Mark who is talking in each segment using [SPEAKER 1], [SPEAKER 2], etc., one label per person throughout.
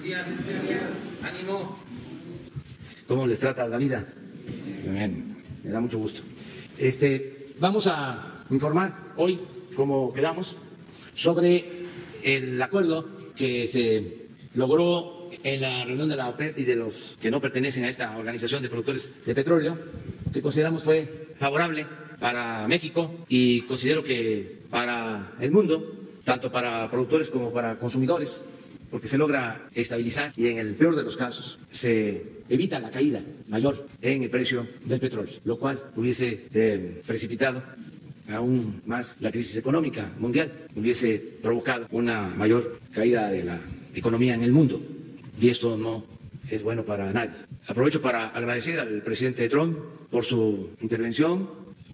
[SPEAKER 1] días. Ánimo. ¿Cómo les trata la vida? Bien, me da mucho gusto. Vamos a informar hoy, como quedamos, sobre el acuerdo que se logró en la reunión de la OPEP y de los que no pertenecen a esta organización de productores de petróleo, que consideramos fue favorable para México y considero que para el mundo, tanto para productores como para consumidores, porque se logra estabilizar y en el peor de los casos se evita la caída mayor en el precio del petróleo, lo cual hubiese precipitado aún más la crisis económica mundial, hubiese provocado una mayor caída de la economía en el mundo y esto no es bueno para nadie. Aprovecho para agradecer al presidente Trump por su intervención,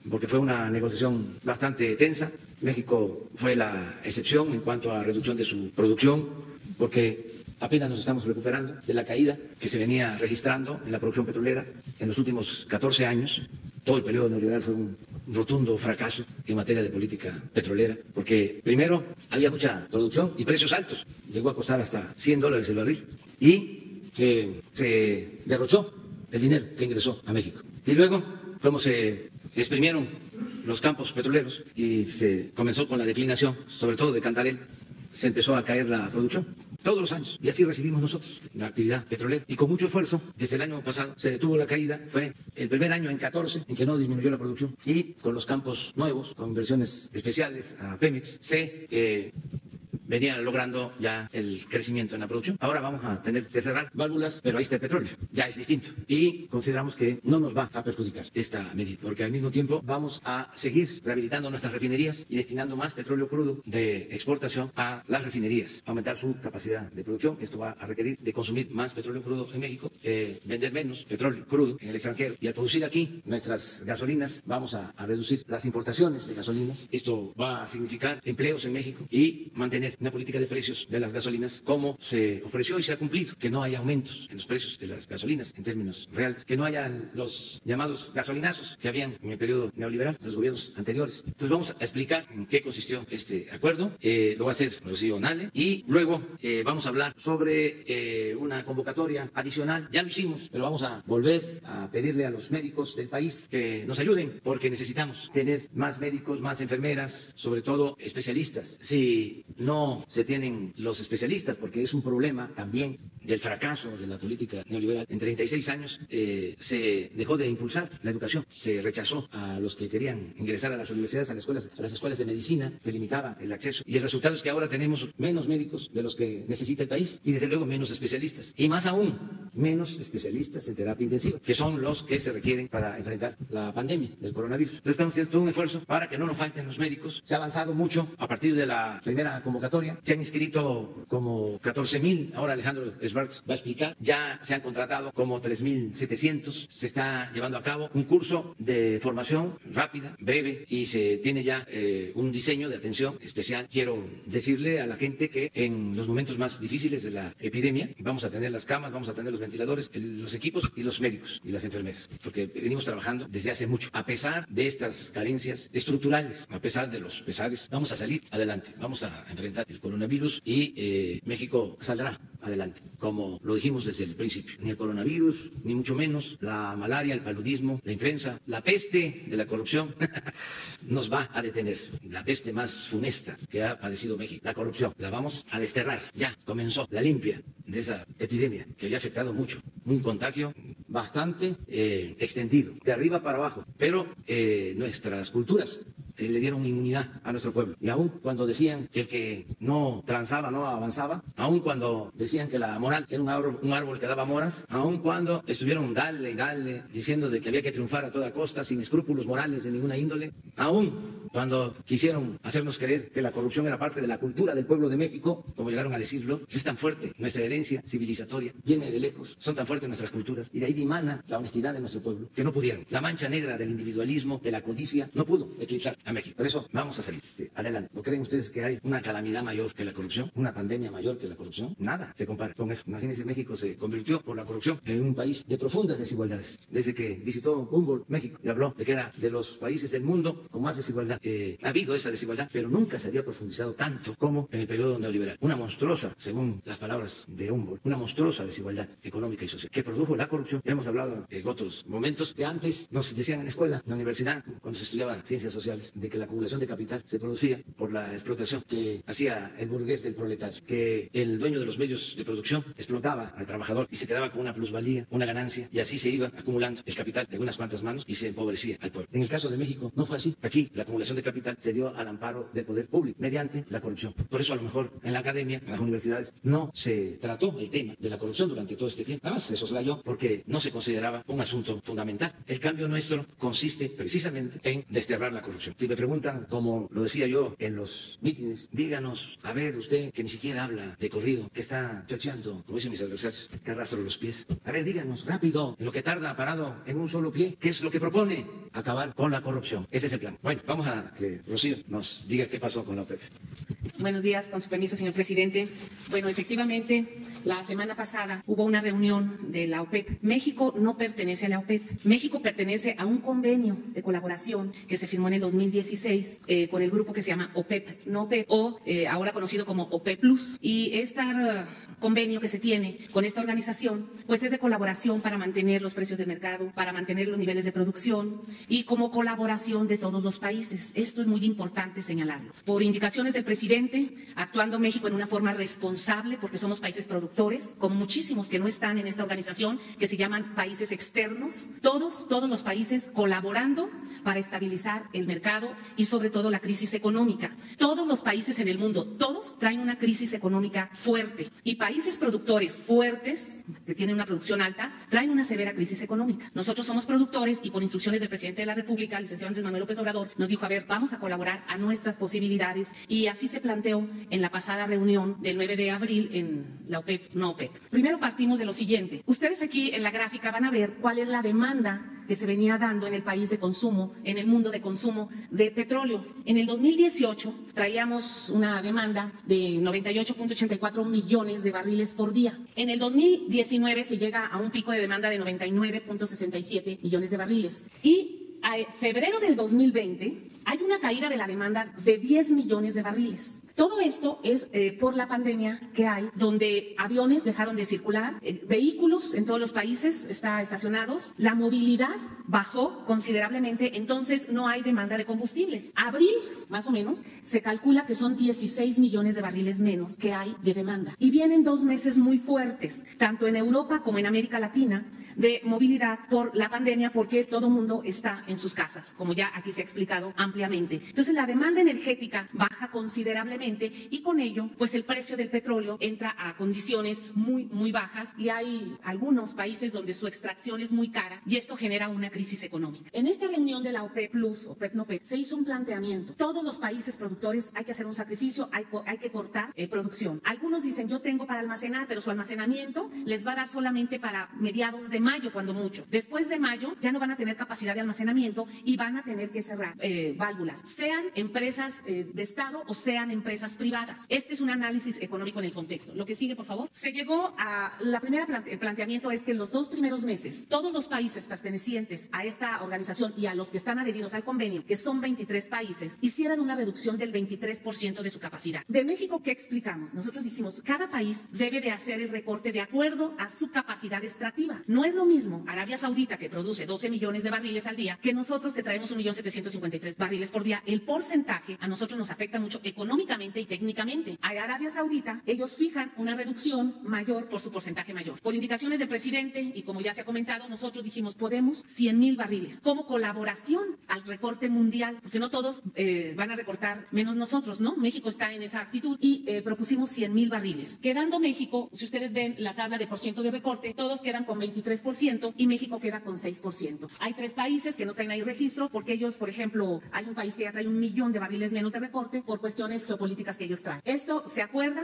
[SPEAKER 1] porque fue una negociación bastante tensa. México fue la excepción en cuanto a reducción de su producción, porque apenas nos estamos recuperando de la caída que se venía registrando en la producción petrolera en los últimos 14 años. Todo el periodo neoliberal fue un rotundo fracaso en materia de política petrolera, porque primero había mucha producción y precios altos, llegó a costar hasta $100 el barril, y se derrochó el dinero que ingresó a México. Y luego, como se exprimieron los campos petroleros y se comenzó con la declinación, sobre todo de Cantarell, se empezó a caer la producción todos los años, y así recibimos nosotros la actividad petrolera. Y con mucho esfuerzo, desde el año pasado se detuvo la caída, fue el primer año en 14 en que no disminuyó la producción, y con los campos nuevos, con inversiones especiales a Pemex, se venía logrando ya el crecimiento en la producción. Ahora vamos a tener que cerrar válvulas, pero ahí está el petróleo, ya es distinto. Y consideramos que no nos va a perjudicar esta medida, porque al mismo tiempo vamos a seguir rehabilitando nuestras refinerías y destinando más petróleo crudo de exportación a las refinerías, aumentar su capacidad de producción. Esto va a requerir de consumir más petróleo crudo en México, vender menos petróleo crudo en el extranjero, y al producir aquí nuestras gasolinas vamos a reducir las importaciones de gasolinas. Esto va a significar empleos en México y mantener una política de precios de las gasolinas como se ofreció y se ha cumplido, que no haya aumentos en los precios de las gasolinas en términos reales, que no hayan los llamados gasolinazos que habían en el periodo neoliberal de los gobiernos anteriores. Entonces vamos a explicar en qué consistió este acuerdo, lo va a hacer Rocío Nale, y luego vamos a hablar sobre una convocatoria adicional. Ya lo hicimos, pero vamos a volver a pedirle a los médicos del país que nos ayuden, porque necesitamos tener más médicos, más enfermeras, sobre todo especialistas. Si no se tienen los especialistas, porque es un problema también del fracaso de la política neoliberal. En 36 años se dejó de impulsar la educación, se rechazó a los que querían ingresar a las universidades, a las escuelas de medicina, se limitaba el acceso, y el resultado es que ahora tenemos menos médicos de los que necesita el país, y desde luego menos especialistas, y más aún menos especialistas en terapia intensiva, que son los que se requieren para enfrentar la pandemia del coronavirus. Entonces estamos haciendo todo un esfuerzo para que no nos falten los médicos. Se ha avanzado mucho a partir de la primera convocatoria. Se han inscrito como 14,000, ahora Alejandro Schwartz va a explicar. Ya se han contratado como 3,700. Se está llevando a cabo un curso de formación rápida, breve, y se tiene ya un diseño de atención especial. Quiero decirle a la gente que en los momentos más difíciles de la epidemia vamos a tener las camas, vamos a tener los ventiladores, los equipos y los médicos y las enfermeras, porque venimos trabajando desde hace mucho. A pesar de estas carencias estructurales, a pesar de los pesares, vamos a salir adelante, vamos a enfrentar el coronavirus y México saldrá adelante, como lo dijimos desde el principio. Ni el coronavirus, ni mucho menos la malaria, el paludismo, la influenza, la peste de la corrupción nos va a detener. La peste más funesta que ha padecido México, la corrupción, la vamos a desterrar. Ya comenzó la limpia de esa epidemia que había afectado mucho, un contagio bastante extendido, de arriba para abajo, pero nuestras culturas le dieron inmunidad a nuestro pueblo. Y aún cuando decían que el que no transaba no avanzaba, aún cuando decían que la moral era un árbol que daba moras, aún cuando estuvieron dale y dale diciendo de que había que triunfar a toda costa sin escrúpulos morales de ninguna índole, aún cuando quisieron hacernos creer que la corrupción era parte de la cultura del pueblo de México, como llegaron a decirlo, es tan fuerte nuestra herencia civilizatoria, viene de lejos, son tan fuertes nuestras culturas, y de ahí dimana la honestidad de nuestro pueblo, que no pudieron. La mancha negra del individualismo, de la codicia, no pudo eclipsar a México. Por eso vamos a salir adelante. ¿No creen ustedes que hay una calamidad mayor que la corrupción? ¿Una pandemia mayor que la corrupción? Nada se compara con eso. Imagínense, México se convirtió por la corrupción en un país de profundas desigualdades. Desde que visitó Humboldt México y habló de que era de los países del mundo con más desigualdad. Ha habido esa desigualdad, pero nunca se había profundizado tanto como en el periodo neoliberal. Una monstruosa, según las palabras de Humboldt, una monstruosa desigualdad económica y social que produjo la corrupción. Ya hemos hablado en otros momentos que antes nos decían en la escuela, en la universidad, cuando se estudiaba ciencias sociales, de que la acumulación de capital se producía por la explotación que hacía el burgués del proletario, que el dueño de los medios de producción explotaba al trabajador y se quedaba con una plusvalía, una ganancia, y así se iba acumulando el capital de unas cuantas manos y se empobrecía al pueblo. En el caso de México no fue así. Aquí la acumulación de capital se dio al amparo del poder público mediante la corrupción. Por eso a lo mejor en la academia, en las universidades, no se trató el tema de la corrupción durante todo este tiempo. Además se soslayó porque no se consideraba un asunto fundamental. El cambio nuestro consiste precisamente en desterrar la corrupción. Si me preguntan, como lo decía yo en los mítines, díganos, a ver usted que ni siquiera habla de corrido, que está chocheando, como dicen mis adversarios, que arrastro los pies. A ver, díganos rápido, en lo que tarda parado en un solo pie, ¿qué es lo que propone? Acabar con la corrupción. Ese es el plan. Bueno, vamos a que Rocío nos diga qué pasó con la OPEP.
[SPEAKER 2] Buenos días, con su permiso, señor presidente. Bueno, efectivamente, la semana pasada hubo una reunión de la OPEP. México no pertenece a la OPEP. México pertenece a un convenio de colaboración que se firmó en el 2016 con el grupo que se llama OPEP, no OPEP, o ahora conocido como OPEP Plus. Y este convenio que se tiene con esta organización, pues es de colaboración para mantener los precios de mercado, para mantener los niveles de producción y como colaboración de todos los países. Esto es muy importante señalarlo. Por indicaciones del presidente, actuando México en una forma responsable, porque somos países productores, como muchísimos que no están en esta organización, que se llaman países externos, todos los países colaborando para estabilizar el mercado y sobre todo la crisis económica. Todos los países en el mundo, todos traen una crisis económica fuerte y países productores fuertes, que tienen una producción alta, traen una severa crisis económica. Nosotros somos productores y por instrucciones del presidente de la República, el licenciado Andrés Manuel López Obrador, nos dijo, a ver, vamos a colaborar a nuestras posibilidades y así se planteó en la pasada reunión del 9 de abril en la OPEP, no OPEP. Primero partimos de lo siguiente. Ustedes aquí en la gráfica van a ver cuál es la demanda que se venía dando en el país de consumo, en el mundo de consumo de petróleo. En el 2018 traíamos una demanda de 98.84 millones de barriles por día. En el 2019 se llega a un pico de demanda de 99.67 millones de barriles. Y a febrero del 2020 hay una caída de la demanda de 10 millones de barriles. Todo esto es por la pandemia que hay, donde aviones dejaron de circular, vehículos en todos los países están estacionados, la movilidad bajó considerablemente, entonces no hay demanda de combustibles. Abril, más o menos, se calcula que son 16 millones de barriles menos que hay de demanda. Y vienen 2 meses muy fuertes, tanto en Europa como en América Latina, de movilidad por la pandemia, porque todo el mundo está en sus casas, como ya aquí se ha explicado ampliamente. Entonces la demanda energética baja considerablemente y con ello pues el precio del petróleo entra a condiciones muy bajas y hay algunos países donde su extracción es muy cara y esto genera una crisis económica. En esta reunión de la OPEP Plus, OPEP no OPEP, se hizo un planteamiento. Todos los países productores hay que hacer un sacrificio, hay que cortar producción. Algunos dicen yo tengo para almacenar, pero su almacenamiento les va a dar solamente para mediados de mayo cuando mucho. Después de mayo ya no van a tener capacidad de almacenamiento y van a tener que cerrar válvulas, sean empresas de Estado o sean empresas privadas. Este es un análisis económico en el contexto. Lo que sigue, por favor. Se llegó a la primera planteamiento es que en los 2 primeros meses todos los países pertenecientes a esta organización y a los que están adheridos al convenio, que son 23 países, hicieran una reducción del 23% de su capacidad. De México, ¿qué explicamos? Nosotros dijimos, cada país debe de hacer el recorte de acuerdo a su capacidad extractiva. No es lo mismo Arabia Saudita, que produce 12 millones de barriles al día, que nosotros que traemos 1.753.000 barriles por día. El porcentaje a nosotros nos afecta mucho económicamente y técnicamente. A Arabia Saudita, ellos fijan una reducción mayor por su porcentaje mayor. Por indicaciones del presidente, y como ya se ha comentado, nosotros dijimos, podemos 100.000 barriles, como colaboración al recorte mundial, porque no todos van a recortar, menos nosotros, ¿no? México está en esa actitud y propusimos 100.000 barriles. Quedando México, si ustedes ven la tabla de % de recorte, todos quedan con 23% y México queda con 6%. Hay 3 países que no traen ahí registro, porque ellos, por ejemplo, hay Hay un país que ya trae 1 millón de barriles menos de recorte por cuestiones geopolíticas que ellos traen. Esto se acuerda,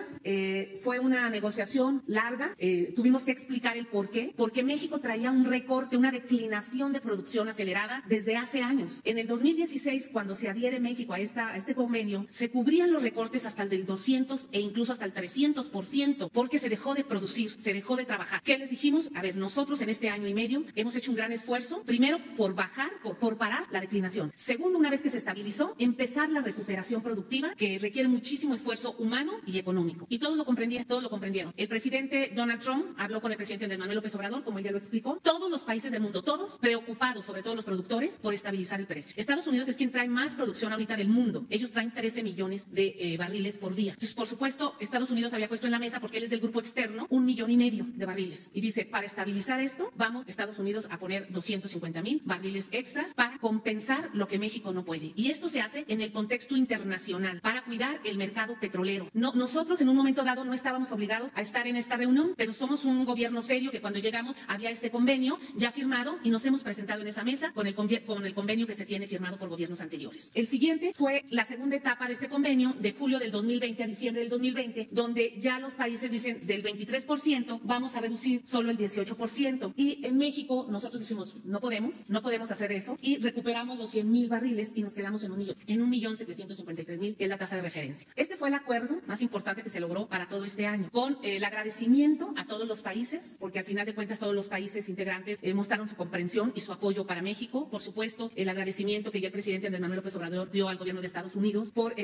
[SPEAKER 2] fue una negociación larga, tuvimos que explicar el por qué, porque México traía un recorte, una declinación de producción acelerada desde hace años. En el 2016, cuando se adhiere México a este convenio, se cubrían los recortes hasta el del 200 e incluso hasta el 300%, porque se dejó de producir, se dejó de trabajar. ¿Qué les dijimos? A ver, nosotros en este año y medio hemos hecho un gran esfuerzo, primero por bajar, por parar la declinación. Segundo, una vez que se estabilizó, empezar la recuperación productiva, que requiere muchísimo esfuerzo humano y económico. Y todos lo comprendieron. El presidente Donald Trump habló con el presidente Andrés Manuel López Obrador, como él ya lo explicó. Todos los países del mundo, todos preocupados, sobre todo los productores, por estabilizar el precio. Estados Unidos es quien trae más producción ahorita del mundo. Ellos traen 13 millones de barriles por día. Entonces, por supuesto, Estados Unidos había puesto en la mesa, porque él es del grupo externo, 1,5 millones de barriles. Y dice, para estabilizar esto, vamos Estados Unidos a poner 250,000 barriles extras para compensar lo que México no puede. Y esto se hace en el contexto internacional, para cuidar el mercado petrolero. No, nosotros en un momento dado no estábamos obligados a estar en esta reunión, pero somos un gobierno serio que cuando llegamos había este convenio ya firmado y nos hemos presentado en esa mesa con el convenio que se tiene firmado por gobiernos anteriores. El siguiente fue la segunda etapa de este convenio, de julio del 2020 a diciembre del 2020, donde ya los países dicen del 23% vamos a reducir solo el 18%. Y en México nosotros decimos no podemos hacer eso, y recuperamos los 100,000 barriles y nos quedamos en 1,753,000, que es la tasa de referencia. Este fue el acuerdo más importante que se logró para todo este año, con el agradecimiento a todos los países, porque al final de cuentas todos los países integrantes mostraron su comprensión y su apoyo para México. Por supuesto, el agradecimiento que ya el presidente Andrés Manuel López Obrador dio al gobierno de Estados Unidos por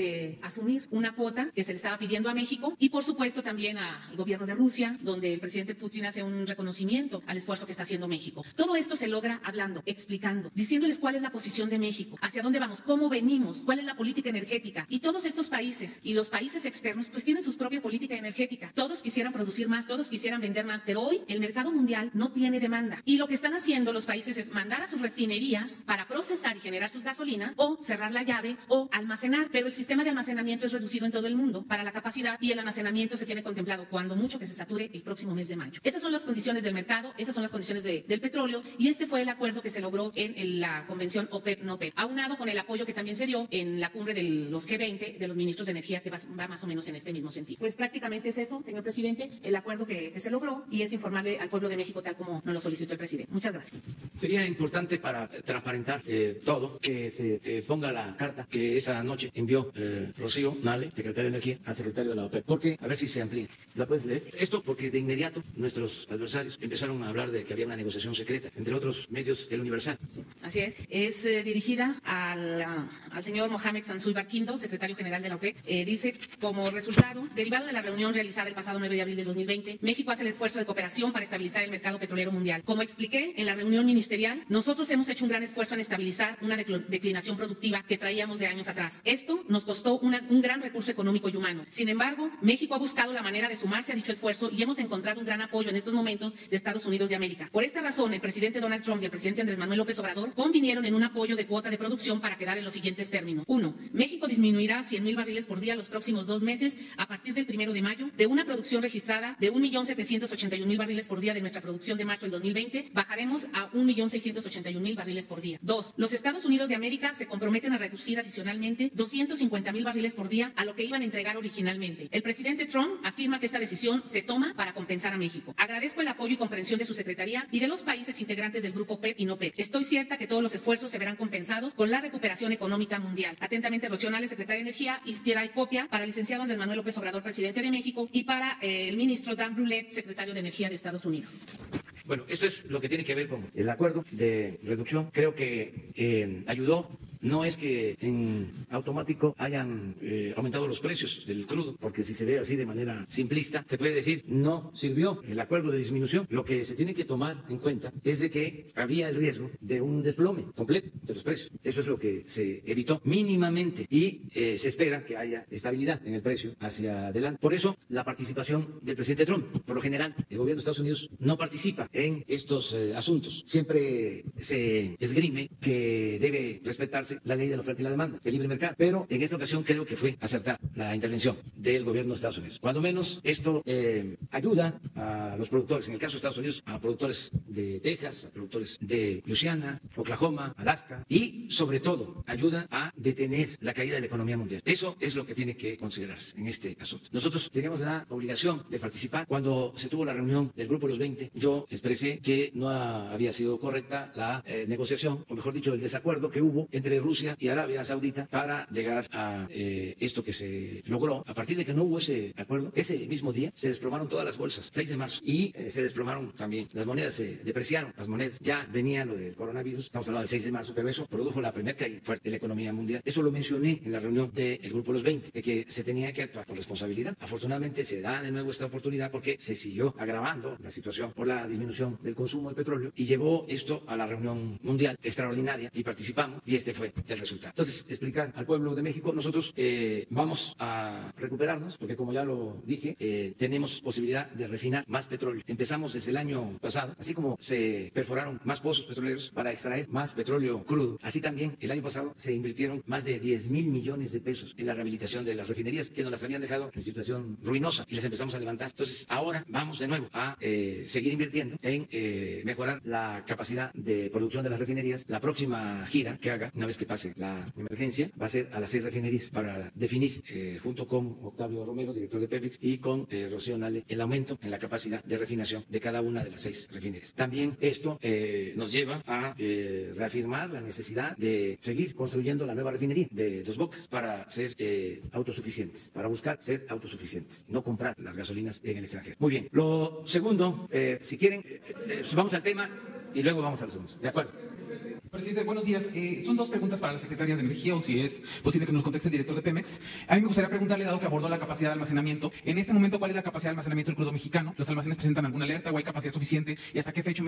[SPEAKER 2] asumir una cuota que se le estaba pidiendo a México, y por supuesto también al gobierno de Rusia, donde el presidente Putin hace un reconocimiento al esfuerzo que está haciendo México. Todo esto se logra hablando, explicando, diciéndoles cuál es la posición de México, hacia dónde vamos, cómo venimos, cuál es la política energética. Y todos estos países y los países externos pues tienen su propia política energética. Todos quisieran producir más, todos quisieran vender más, pero hoy el mercado mundial no tiene demanda. Y lo que están haciendo los países es mandar a sus refinerías para procesar y generar sus gasolinas, o cerrar la llave o almacenar. Pero el sistema de almacenamiento es reducido en todo el mundo para la capacidad, y el almacenamiento se tiene contemplado cuando mucho que se sature el próximo mes de mayo. Esas son las condiciones del mercado, esas son las condiciones del petróleo, y este fue el acuerdo que se logró en la convención OPEP-NOPEP, aunado con el apoyo que también se dio en la cumbre de los G20 de los ministros de energía, que va más o menos en este mismo sentido. Pues prácticamente es eso, señor presidente, el acuerdo que se logró, y es informarle al pueblo de México tal como nos lo solicitó el presidente. Muchas gracias.
[SPEAKER 1] Sería importante para transparentar todo, que se ponga la carta que esa noche envió Rocío Nale, secretaria de Energía, al secretario de la OPEP, porque a ver si se amplía. ¿La puedes leer? Esto porque de inmediato nuestros adversarios empezaron a hablar de que había una negociación secreta, entre otros medios, El Universal.
[SPEAKER 2] Sí, así es. Es dirigida al señor Mohamed Sansuy Barquindo, secretario general de la OPEP. Dice, como resultado, derivado de la reunión realizada el pasado 9 de abril de 2020, México hace el esfuerzo de cooperación para estabilizar el mercado petrolero mundial. Como expliqué en la reunión ministerial, nosotros hemos hecho un gran esfuerzo en estabilizar una declinación productiva que traíamos de años atrás. Esto nos costó un gran recurso económico y humano. Sin embargo, México ha buscado la manera de sumarse a dicho esfuerzo, y hemos encontrado un gran apoyo en estos momentos de Estados Unidos de América. Por esta razón, el presidente Donald Trump y el presidente Andrés Manuel López Obrador convinieron en un apoyo de cuota de producción para quedar en los siguientes términos. 1. México disminuirá 100,000 barriles por día los próximos 2 meses a partir del 1 de mayo, de una producción registrada de 1,781,000 barriles por día de nuestra producción de marzo del 2020, bajaremos a 1,681,000 barriles por día. 2. Los Estados Unidos de América se comprometen a reducir adicionalmente 250,000 barriles por día a lo que iban a entregar originalmente. El presidente Trump afirma que esta decisión se toma para compensar a México. Agradezco el apoyo y comprensión de su secretaría y de los países integrantes del grupo PEP y no PEP. Estoy cierta que todos los esfuerzos se verán compensados con la recuperación económica mundial. Atentamente, Rocío Nale, secretaria de Energía, y tiene copia para el licenciado Andrés Manuel López Obrador, presidente de México, y para el ministro Dan Brulette, secretario de Energía de Estados Unidos.
[SPEAKER 1] Bueno, esto es lo que tiene que ver con el acuerdo de reducción. Creo que ayudó. No es que en automático hayan aumentado los precios del crudo, porque si se ve así de manera simplista, se puede decir no sirvió el acuerdo de disminución. Lo que se tiene que tomar en cuenta es de que había el riesgo de un desplome completo de los precios. Eso es lo que se evitó mínimamente, y se espera que haya estabilidad en el precio hacia adelante. Por eso, la participación del presidente Trump. Por lo general, el gobierno de Estados Unidos no participa en estos asuntos. Siempre se esgrime que debe respetarse base la ley de la oferta y la demanda, el libre mercado. Pero en esta ocasión creo que fue acertada la intervención del gobierno de Estados Unidos. Cuando menos esto ayuda a los productores, en el caso de Estados Unidos, a productores de Texas, a productores de Luisiana, Oklahoma, Alaska, y sobre todo ayuda a detener la caída de la economía mundial. Eso es lo que tiene que considerarse en este asunto. Nosotros teníamos la obligación de participar. Cuando se tuvo la reunión del Grupo de los 20, yo expresé que no había sido correcta la negociación, o mejor dicho, el desacuerdo que hubo entre Rusia y Arabia Saudita para llegar a esto que se logró. A partir de que no hubo ese acuerdo, ese mismo día se desplomaron todas las bolsas, 6 de marzo, y se desplomaron también las monedas, se depreciaron las monedas. Ya venía lo del coronavirus, estamos hablando del 6 de marzo, pero eso produjo la primera caída fuerte de la economía mundial. Eso lo mencioné en la reunión del Grupo de los 20, de que se tenía que actuar con responsabilidad. Afortunadamente se da de nuevo esta oportunidad porque se siguió agravando la situación por la disminución del consumo de petróleo y llevó esto a la reunión mundial extraordinaria y participamos y este fue el resultado. Entonces, explicar al pueblo de México, nosotros vamos a recuperarnos porque como ya lo dije, tenemos posibilidad de refinar más petróleo. Empezamos desde el año pasado, así como se perforaron más pozos petroleros para extraer más petróleo crudo, así también el año pasado se invirtieron más de 10,000 millones de pesos en la rehabilitación de las refinerías que nos las habían dejado en situación ruinosa y las empezamos a levantar. Entonces, ahora vamos de nuevo a seguir invirtiendo en mejorar la capacidad de producción de las refinerías. La próxima gira que haga, una vez que pase la emergencia, va a ser a las 6 refinerías para definir, junto con Octavio Romero, director de Pemex, y con Rocío Nale, el aumento en la capacidad de refinación de cada una de las 6 refinerías. También esto nos lleva a reafirmar la necesidad de seguir construyendo la nueva refinería de Dos Bocas para ser autosuficientes, para buscar ser autosuficientes, no comprar las gasolinas en el extranjero. Muy bien. Lo segundo, si quieren, vamos al tema y luego vamos al segundo. ¿De acuerdo?
[SPEAKER 3] Presidente, buenos días. Son 2 preguntas para la Secretaria de Energía, o si es posible que nos conteste el director de Pemex. A mí me gustaría preguntarle, dado que abordó la capacidad de almacenamiento, en este momento, ¿cuál es la capacidad de almacenamiento del crudo mexicano? ¿Los almacenes presentan alguna alerta o hay capacidad suficiente? ¿Y hasta qué fecha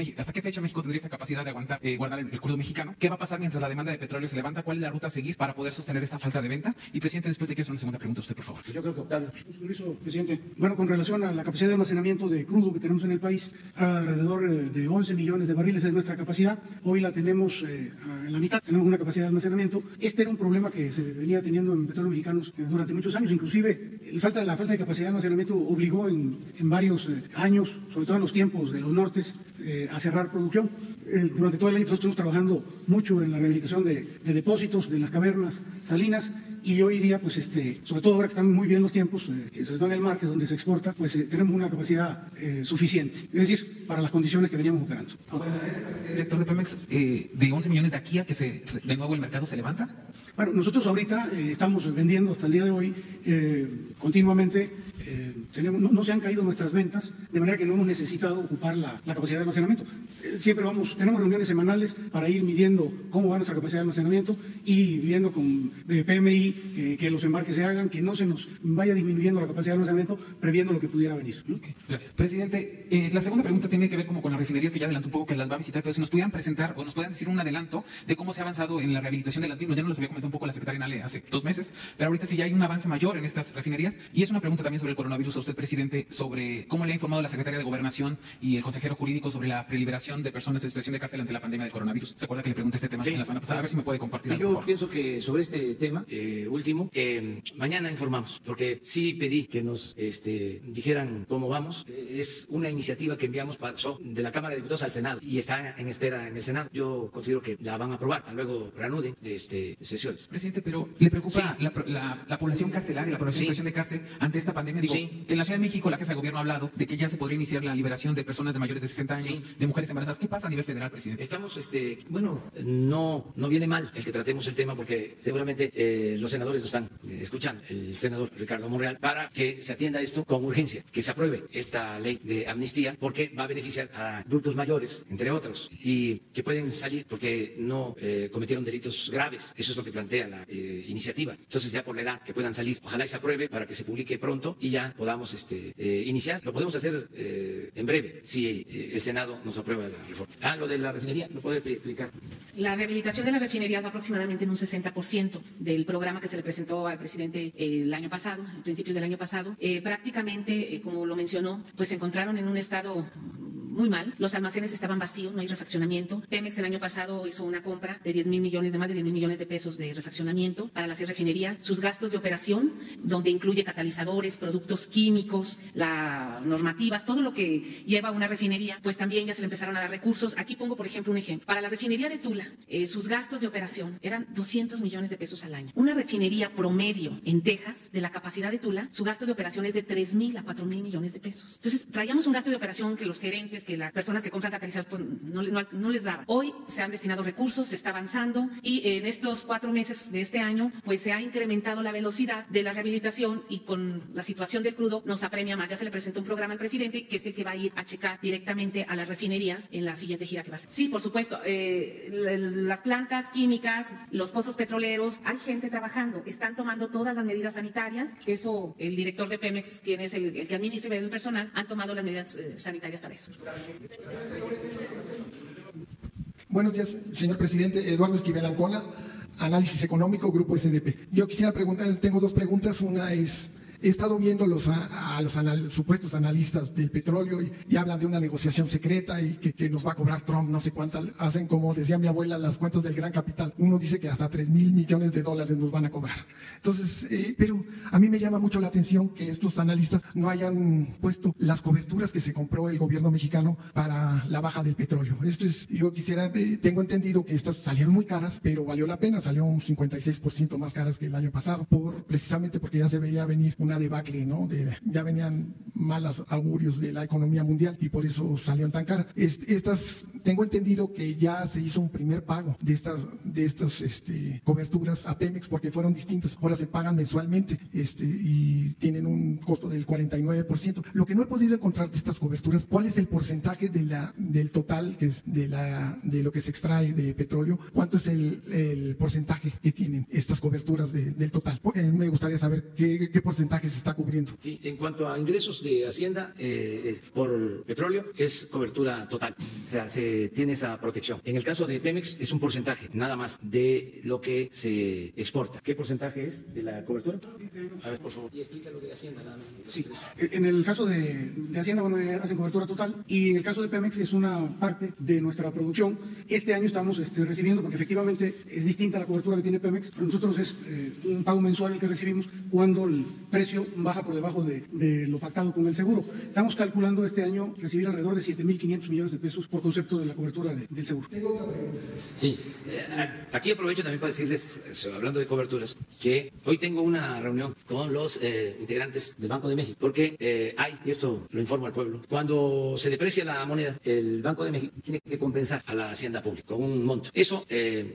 [SPEAKER 3] México tendría esta capacidad de aguantar, guardar el crudo mexicano? ¿Qué va a pasar mientras la demanda de petróleo se levanta? ¿Cuál es la ruta a seguir para poder sostener esta falta de venta? Y, presidente, después de que es una segunda pregunta, usted, por favor.
[SPEAKER 1] Yo creo que Octavio.
[SPEAKER 4] Permiso, presidente. Bueno, con relación a la capacidad de almacenamiento de crudo que tenemos en el país, alrededor de 11 millones de barriles es nuestra capacidad. Hoy la tenemos en la mitad, tenemos una capacidad de almacenamiento. Este era un problema que se venía teniendo en Petróleos Mexicanos durante muchos años. Inclusive, la falta de capacidad de almacenamiento obligó en varios años, sobre todo en los tiempos de los nortes, a cerrar producción. Durante todo el año estuvimos trabajando mucho en la rehabilitación de depósitos, de las cavernas salinas. Y hoy día, pues sobre todo ahora que están muy bien los tiempos, sobre todo en el mar, que es donde se exporta, pues tenemos una capacidad suficiente, es decir, para las condiciones que veníamos operando.
[SPEAKER 3] Director de Pemex, de 11 millones de aquí a que de nuevo el mercado se levanta.
[SPEAKER 4] Bueno, nosotros ahorita estamos vendiendo hasta el día de hoy continuamente, no se han caído nuestras ventas, de manera que no hemos necesitado ocupar la capacidad de almacenamiento. Siempre tenemos reuniones semanales para ir midiendo cómo va nuestra capacidad de almacenamiento y viendo con PMI que los embarques se hagan, que no se nos vaya disminuyendo la capacidad de almacenamiento, previendo lo que pudiera venir.
[SPEAKER 3] Okay, gracias. Presidente, la segunda pregunta tiene que ver como con las refinerías, que ya adelantó un poco que las va a visitar, pero si nos pudieran presentar o nos puedan decir un adelanto de cómo se ha avanzado en la rehabilitación de las mismas. Ya nos las había comentado un poco la secretaria Nale hace 2 meses, pero ahorita sí ya hay un avance mayor en estas refinerías. Y es una pregunta también sobre el coronavirus a usted, presidente, sobre cómo le ha informado la secretaria de Gobernación y el consejero jurídico sobre la preliberación de personas en situación de cárcel ante la pandemia del coronavirus. ¿Se acuerda que le pregunté este tema la semana pasada? A ver si me puede compartir.
[SPEAKER 1] Sí, yo pienso que sobre este tema último, mañana informamos, porque sí pedí que nos dijeran cómo vamos. Es una iniciativa que enviamos pasó de la Cámara de Diputados al Senado y está en espera en el Senado. Yo considero que la van a aprobar, luego reanuden sesiones.
[SPEAKER 3] Presidente, pero ¿le preocupa la población carcelaria, la población en situación de cárcel ante esta pandemia? Digo, en la Ciudad de México la jefa de gobierno ha hablado de que ya se podría iniciar la liberación de personas de mayores de 60 años, de mujeres embarazadas. ¿Qué pasa a nivel federal, presidente?
[SPEAKER 1] Estamos, bueno, no viene mal el que tratemos el tema porque seguramente los senadores lo están escuchando, el senador Ricardo Monreal, para que se atienda esto con urgencia, que se apruebe esta ley de amnistía porque va a beneficiar a adultos mayores, entre otros, y que pueden salir porque no cometieron delitos graves. Eso es lo que plantea la iniciativa. Entonces ya por la edad que puedan salir, ojalá y se apruebe para que se publique pronto y ya podamos iniciar. Lo podemos hacer en breve si el Senado nos aprueba la reforma. Lo de la refinería, ¿lo puede explicar?
[SPEAKER 2] La rehabilitación de la refinería va aproximadamente en un 60% del programa que se le presentó al presidente el año pasado, a principios del año pasado. Prácticamente, como lo mencionó, pues se encontraron en un estado muy mal. Los almacenes estaban vacíos, no hay refaccionamiento. Pemex el año pasado hizo una compra de 10,000 millones, de más de 10,000 millones de pesos de refaccionamiento para las 6 refinerías. Sus gastos de operación, donde incluye catalizadores, productos químicos, las normativas, todo lo que lleva una refinería, pues también ya se le empezaron a dar recursos. Aquí pongo, por ejemplo, un ejemplo. Para la refinería de Tula, sus gastos de operación eran 200 millones de pesos al año. Una refinería promedio en Texas, de la capacidad de Tula, su gasto de operación es de 3,000 a 4,000 millones de pesos. Entonces, traíamos un gasto de operación que los gerentes, que las personas que compran catalizadores, pues no les daba. Hoy se han destinado recursos, se está avanzando y en estos 4 meses de este año, pues se ha incrementado la velocidad de la rehabilitación y con la situación del crudo nos apremia más. Ya se le presentó un programa al presidente que es el que va a ir a checar directamente a las refinerías en la siguiente gira que va a hacer. Sí, por supuesto, las plantas químicas, los pozos petroleros, hay gente trabajando, están tomando todas las medidas sanitarias, que eso el director de Pemex, quien es el que administra el personal, han tomado las medidas sanitarias para eso.
[SPEAKER 5] Buenos días, señor presidente. Eduardo Esquivel Ancona, Análisis Económico, Grupo SDP. Yo quisiera preguntar, tengo 2 preguntas. Una es, he estado viendo a los supuestos analistas del petróleo y hablan de una negociación secreta y que nos va a cobrar Trump no sé cuántas. Hacen, como decía mi abuela, las cuentas del gran capital. Uno dice que hasta 3,000 millones de dólares nos van a cobrar. Entonces, pero a mí me llama mucho la atención que estos analistas no hayan puesto las coberturas que se compró el gobierno mexicano para la baja del petróleo. Yo quisiera, tengo entendido que estas salieron muy caras, pero valió la pena, salió un 56% más caras que el año pasado, precisamente porque ya se veía venir una debacle, ¿no? Ya venían malos augurios de la economía mundial y por eso salieron tan caras. Tengo entendido que ya se hizo un primer pago de estas coberturas a Pemex porque fueron distintas. Ahora se pagan mensualmente y tienen un costo del 49%. Lo que no he podido encontrar de estas coberturas, ¿cuál es el porcentaje del total que es de lo que se extrae de petróleo? ¿Cuánto es el porcentaje que tienen estas coberturas del total? Me gustaría saber qué porcentaje se está cubriendo.
[SPEAKER 1] Sí, en cuanto a ingresos de Hacienda por petróleo, es cobertura total. O sea, se tiene esa protección. En el caso de Pemex, es un porcentaje, nada más, de lo que se exporta. ¿Qué porcentaje es de la cobertura? A ver, por favor, y explícalo de Hacienda, nada más.
[SPEAKER 4] Sí, en el caso de Hacienda, bueno, hacen cobertura total, y en el caso de Pemex es una parte de nuestra producción. Este año estamos recibiendo, porque efectivamente es distinta la cobertura que tiene Pemex. Para nosotros es un pago mensual el que recibimos cuando el precio baja por debajo de lo pactado con el seguro. Estamos calculando este año recibir alrededor de 7,500 millones de pesos por concepto de la cobertura del seguro.
[SPEAKER 1] Sí, aquí aprovecho también para decirles, hablando de coberturas, que hoy tengo una reunión con los integrantes del Banco de México, porque y esto lo informo al pueblo, cuando se deprecia la moneda, el Banco de México tiene que compensar a la hacienda pública con un monto. Eso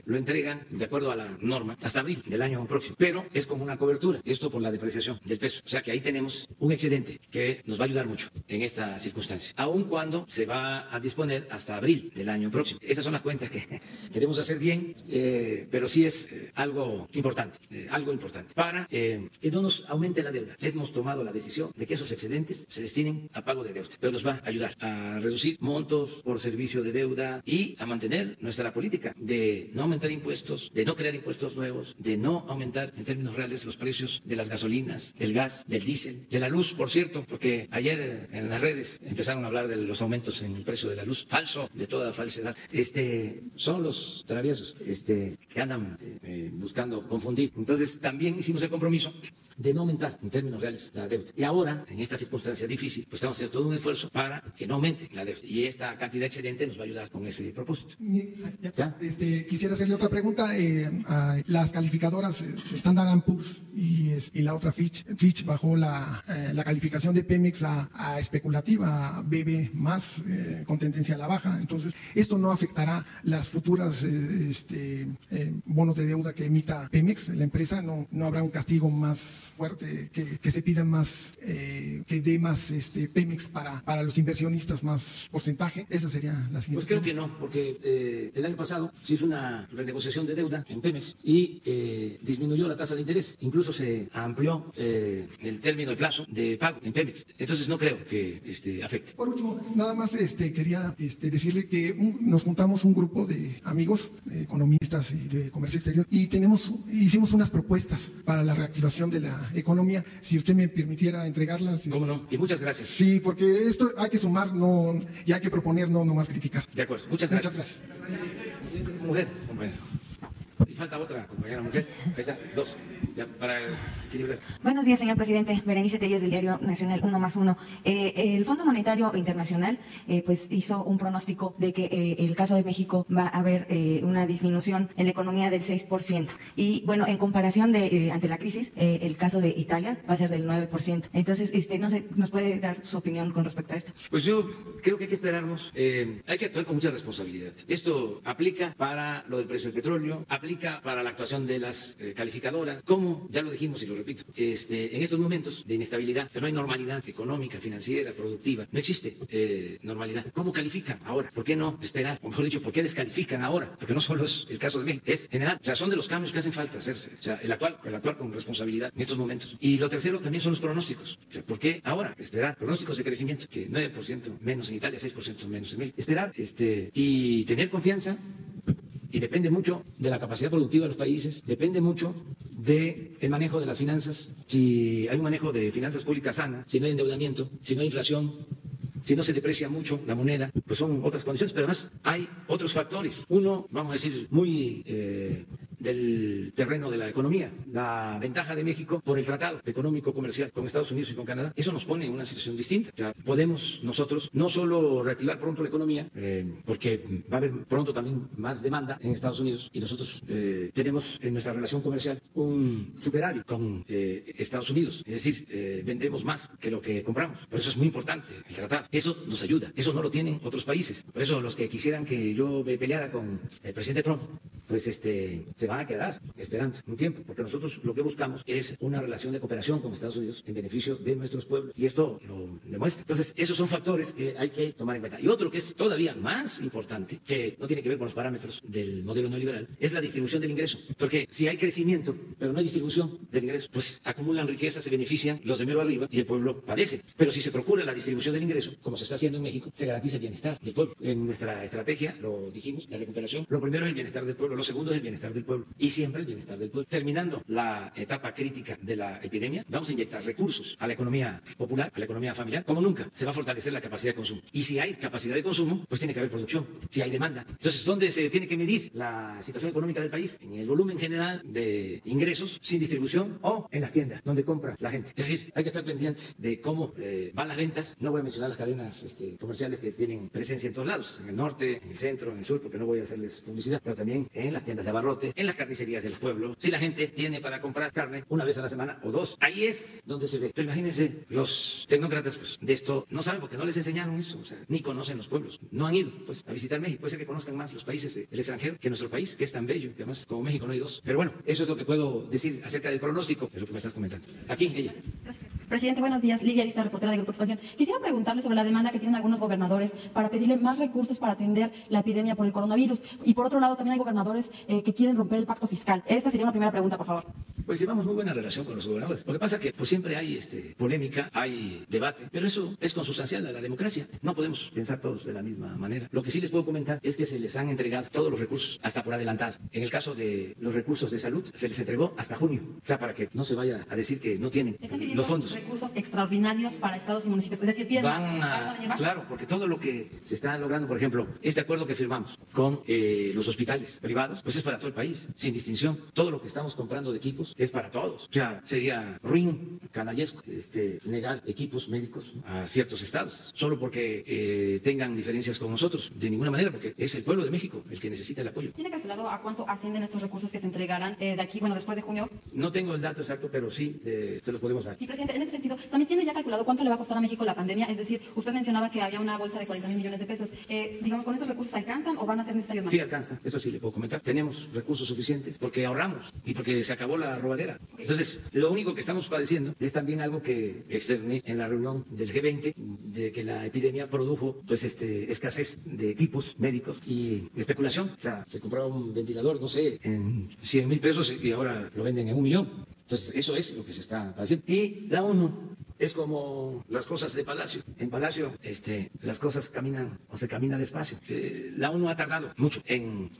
[SPEAKER 1] lo entregan de acuerdo a la norma hasta abril del año próximo, pero es con una cobertura, esto por la depreciación del peso. O sea que ahí tenemos un excedente que nos va a ayudar mucho en esta circunstancia, aun cuando se va a disponer hasta abril del año próximo. Esas son las cuentas que queremos hacer bien, pero sí es algo importante para que no nos aumente la deuda. Hemos tomado la decisión de que esos excedentes se destinen a pago de deuda, pero nos va a ayudar a reducir montos por servicio de deuda y a mantener nuestra política de no aumentar impuestos, de no crear impuestos nuevos, de no aumentar en términos reales los precios de las gasolinas, del gas, del diésel, de la luz, por cierto, porque ayer en las redes empezaron a hablar de los aumentos en el precio de la luz. Falso, de toda falsedad. Son los traviesos que andan buscando confundir. Entonces también hicimos el compromiso de no aumentar en términos reales la deuda. Y ahora, en esta circunstancia difícil, pues estamos haciendo todo un esfuerzo para que no aumente la deuda. Y esta cantidad excedente nos va a ayudar con ese propósito.
[SPEAKER 5] ¿Ya? Quisiera hacerle otra pregunta. Las calificadoras Standard & Poor's y la otra Fitch bajó la calificación de Pemex a especulativa, a BB+, con tendencia a la baja. Entonces, esto no afectará las futuras bonos de deuda que emita Pemex, la empresa. No habrá un castigo más fuerte, que se pida más, que dé más Pemex para los inversionistas, más porcentaje. Esa sería la siguiente.
[SPEAKER 1] Pues creo que no, porque el año pasado se hizo una renegociación de deuda en Pemex y disminuyó la tasa de interés. Incluso se amplió el término de plazo de pago en Pemex. Entonces no creo que afecte.
[SPEAKER 5] Por último, nada más quería decirle decir que nos juntamos un grupo de amigos, economistas y de comercio exterior, y hicimos unas propuestas para la reactivación de la economía. Si usted me permitiera entregarlas.
[SPEAKER 1] ¿Cómo no? Y muchas gracias.
[SPEAKER 5] Sí, porque esto hay que sumar y hay que proponer, no más criticar.
[SPEAKER 1] De acuerdo, muchas gracias. Mujer, compañero. Y falta otra compañera mujer. Ahí está, dos. Ya, para equilibrar.
[SPEAKER 6] Buenos días, señor presidente. Berenice Telles, del diario Nacional 1+1. El Fondo Monetario Internacional pues hizo un pronóstico de que el caso de México va a haber una disminución en la economía del 6%. Y bueno, en comparación ante la crisis, el caso de Italia va a ser del 9%. Entonces, no sé, ¿nos puede dar su opinión con respecto a esto?
[SPEAKER 1] Pues yo creo que hay que esperarnos. Hay que actuar con mucha responsabilidad. Esto aplica para lo del precio del petróleo, aplica para la actuación de las calificadoras. Como ya lo dijimos y lo repito, en estos momentos de inestabilidad, que no hay normalidad económica, financiera, productiva, no existe normalidad. ¿Cómo califican ahora? ¿Por qué no esperar? O mejor dicho, ¿por qué descalifican ahora? Porque no solo es el caso de México, es general. O sea, son de los cambios que hacen falta hacerse. O sea, el actuar con responsabilidad en estos momentos. Y lo tercero también son los pronósticos. O sea, ¿por qué ahora esperar? Pronósticos de crecimiento, que 9% menos en Italia, 6% menos en México. Esperar y tener confianza. Y depende mucho de la capacidad productiva de los países, depende mucho del manejo de las finanzas. Si hay un manejo de finanzas públicas sana, si no hay endeudamiento, si no hay inflación, si no se deprecia mucho la moneda, pues son otras condiciones. Pero además hay otros factores. Uno, vamos a decir, muy del terreno de la economía. La ventaja de México por el tratado económico comercial con Estados Unidos y con Canadá, eso nos pone en una situación distinta. O sea, podemos nosotros no solo reactivar pronto la economía, porque va a haber pronto también más demanda en Estados Unidos y nosotros tenemos en nuestra relación comercial un superávit con Estados Unidos. Es decir, vendemos más que lo que compramos. Por eso es muy importante el tratado. Eso nos ayuda. Eso no lo tienen otros países. Por eso los que quisieran que yo me peleara con el presidente Trump, pues se van a quedar esperando un tiempo, porque nosotros lo que buscamos es una relación de cooperación con Estados Unidos en beneficio de nuestros pueblos, y esto lo demuestra. Entonces, esos son factores que hay que tomar en cuenta. Y otro que es todavía más importante, que no tiene que ver con los parámetros del modelo neoliberal, es la distribución del ingreso. Porque si hay crecimiento, pero no hay distribución del ingreso, pues acumulan riqueza, se benefician los de mero arriba y el pueblo padece. Pero si se procura la distribución del ingreso, como se está haciendo en México, se garantiza el bienestar del pueblo. En nuestra estrategia, lo dijimos, de recuperación, lo primero es el bienestar del pueblo, lo segundo es el bienestar del pueblo, y siempre el bienestar del pueblo. Terminando la etapa crítica de la epidemia, vamos a inyectar recursos a la economía popular, a la economía familiar, como nunca. Se va a fortalecer la capacidad de consumo. Y si hay capacidad de consumo, pues tiene que haber producción, si hay demanda. Entonces, ¿dónde se tiene que medir la situación económica del país? En el volumen general de ingresos sin distribución o en las tiendas donde compra la gente. Es decir, hay que estar pendiente de cómo van las ventas. No voy a mencionar las cadenas comerciales que tienen presencia en todos lados, en el norte, en el centro, en el sur, porque no voy a hacerles publicidad, pero también en las tiendas de abarrote, en las carnicerías de los pueblos. Si la gente tiene para comprar carne una vez a la semana o dos, ahí es donde se ve. Pero imagínense, los tecnócratas pues, de esto no saben porque no les enseñaron eso, o sea, ni conocen los pueblos, no han ido pues, a visitar México. Puede ser que conozcan más los países del extranjero que nuestro país, que es tan bello, que además como México no hay dos. Pero bueno, eso es lo que puedo decir acerca del pronóstico de lo que me estás comentando. Aquí, ella.
[SPEAKER 7] Presidente, buenos días. Lidia Arista, reportera de Grupo Expansión. Quisiera preguntarle sobre la demanda que tienen algunos gobernadores para pedirle más recursos para atender la epidemia por el coronavirus. Y por otro lado, también hay gobernadores que quieren romper el pacto fiscal. Esta sería una primera pregunta, por favor.
[SPEAKER 1] Pues llevamos muy buena relación con los gobernadores. Lo que pasa es que pues, siempre hay polémica, hay debate, pero eso es consustancial a la democracia. No podemos pensar todos de la misma manera. Lo que sí les puedo comentar es que se les han entregado todos los recursos, hasta por adelantado. En el caso de los recursos de salud, se les entregó hasta junio. O sea, para que no se vaya a decir que no tienen los fondos.
[SPEAKER 7] Recursos extraordinarios para estados y municipios. Es decir,
[SPEAKER 1] claro, porque todo lo que se está logrando, por ejemplo, este acuerdo que firmamos con los hospitales privados, pues es para todo el país, sin distinción. Todo lo que estamos comprando de equipos es para todos. O sea, sería ruin, canallesco, negar equipos médicos a ciertos estados, solo porque tengan diferencias con nosotros. De ninguna manera, porque es el pueblo de México el que necesita el apoyo.
[SPEAKER 7] ¿Tiene calculado a cuánto ascienden estos recursos que se entregarán de aquí, después de junio?
[SPEAKER 1] No tengo el dato exacto, pero sí se los podemos dar.
[SPEAKER 7] Y, presidente, en ese sentido, ¿también tiene ya calculado cuánto le va a costar a México la pandemia? Es decir, usted mencionaba que había una bolsa de 40,000 millones de pesos. Digamos, ¿con estos recursos alcanzan o van a ser necesarios más?
[SPEAKER 1] Sí, alcanza. Eso sí le puedo comentar. Tenemos recursos suficientes porque ahorramos y porque se acabó la robadera. Entonces, lo único que estamos padeciendo es también algo que externé en la reunión del G20, de que la epidemia produjo escasez de equipos médicos y especulación. O sea, se compraba un ventilador, no sé, en 100,000 pesos y ahora lo venden en 1 millón. Entonces, eso es lo que se está padeciendo. Y la ONU es como las cosas de Palacio. En Palacio las cosas caminan o se camina despacio. La ONU ha tardado mucho en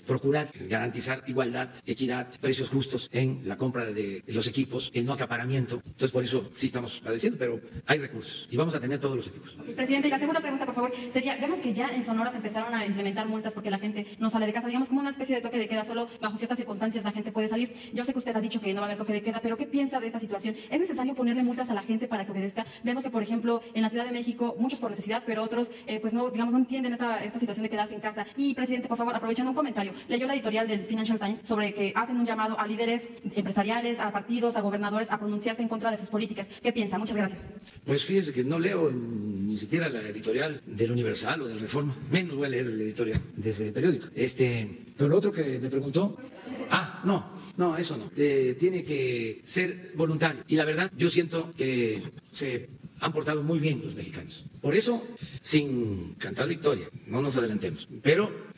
[SPEAKER 1] procurar garantizar igualdad, equidad, precios justos en la compra de los equipos, el no acaparamiento. Entonces, por eso sí estamos padeciendo, pero hay recursos y vamos a tener todos los equipos.
[SPEAKER 7] Presidente, y la segunda pregunta, por favor, sería, vemos que ya en Sonora se empezaron a implementar multas porque la gente no sale de casa, digamos como una especie de toque de queda, solo bajo ciertas circunstancias la gente puede salir. Yo sé que usted ha dicho que no va a haber toque de queda, pero ¿qué piensa de esta situación? ¿Es necesario ponerle multas a la gente para que obedezca? Vemos que, por ejemplo, en la Ciudad de México, muchos por necesidad, pero otros, pues no, digamos, no entienden esta situación de quedarse en casa. Y, presidente, por favor, aprovechando un comentario, leyó la editorial del Financial Times sobre que hacen un llamado a líderes empresariales, a partidos, a gobernadores a pronunciarse en contra de sus políticas. ¿Qué piensa? Muchas gracias.
[SPEAKER 1] Pues fíjese que no leo ni siquiera la editorial del Universal o del Reforma, menos voy a leer la editorial de ese periódico. Pero lo otro que me preguntó, no, eso no. Tiene que ser voluntario. Y la verdad, yo siento que se han portado muy bien los mexicanos. Por eso, sin cantar victoria, no nos adelantemos. Pero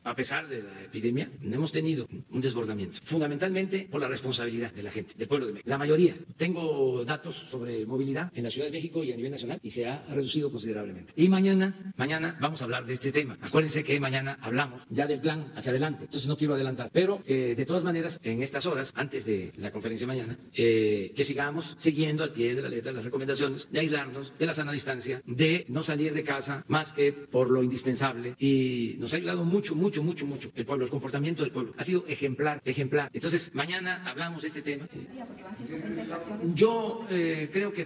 [SPEAKER 1] a pesar de la epidemia, no hemos tenido un desbordamiento. Fundamentalmente por la responsabilidad de la gente, del pueblo de México. La mayoría. Tengo datos sobre movilidad en la Ciudad de México y a nivel nacional y se ha reducido considerablemente. Y mañana vamos a hablar de este tema. Acuérdense que mañana hablamos ya del plan hacia adelante. Entonces no quiero adelantar. Pero de todas maneras, en estas horas, antes de la conferencia de mañana, que sigamos siguiendo al pie de la letra las recomendaciones de aislarnos, de la sana distancia, de no salir de casa más que por lo indispensable. Y nos ha ayudado mucho el pueblo, el comportamiento del pueblo. Ha sido ejemplar. Entonces, mañana hablamos de este tema. Yo creo que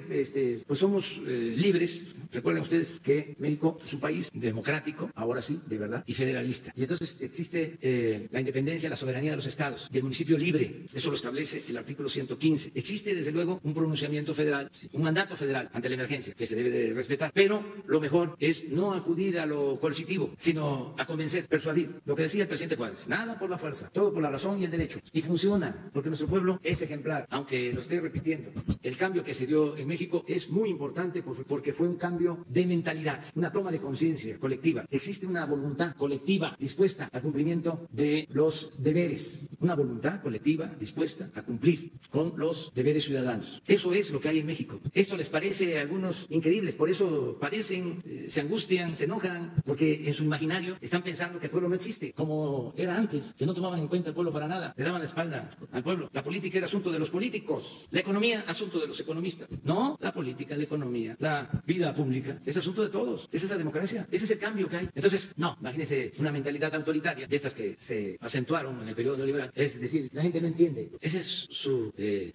[SPEAKER 1] pues somos libres. Recuerden ustedes que México es un país democrático, ahora sí, de verdad, y federalista. Y entonces existe la independencia, la soberanía de los estados, y el municipio libre. Eso lo establece el artículo 115. Existe, desde luego, un pronunciamiento federal, un mandato federal ante la emergencia que se debe de respetar. Pero lo mejor es no acudir a lo coercitivo, sino a convencer, persuadir. Lo que decía el presidente Juárez, nada por la fuerza, todo por la razón y el derecho. Y funciona, porque nuestro pueblo es ejemplar. Aunque lo esté repitiendo, el cambio que se dio en México es muy importante porque fue un cambio de mentalidad, una toma de conciencia colectiva. Existe una voluntad colectiva dispuesta al cumplimiento de los deberes, una voluntad colectiva dispuesta a cumplir con los deberes ciudadanos. Eso es lo que hay en México. Esto les parece a algunos increíbles, por eso padecen, se angustian, se enojan, porque en su imaginario están pensando que el pueblo no existe, como era antes, que no tomaban en cuenta el pueblo para nada, le daban la espalda al pueblo. La política era asunto de los políticos, la economía asunto de los economistas. No, la política, la economía, la vida pública es asunto de todos. Esa es la democracia, ese es el cambio que hay. Entonces, no, imagínense una mentalidad autoritaria de estas que se acentuaron en el periodo neoliberal. Es decir, la gente no entiende. Esa es su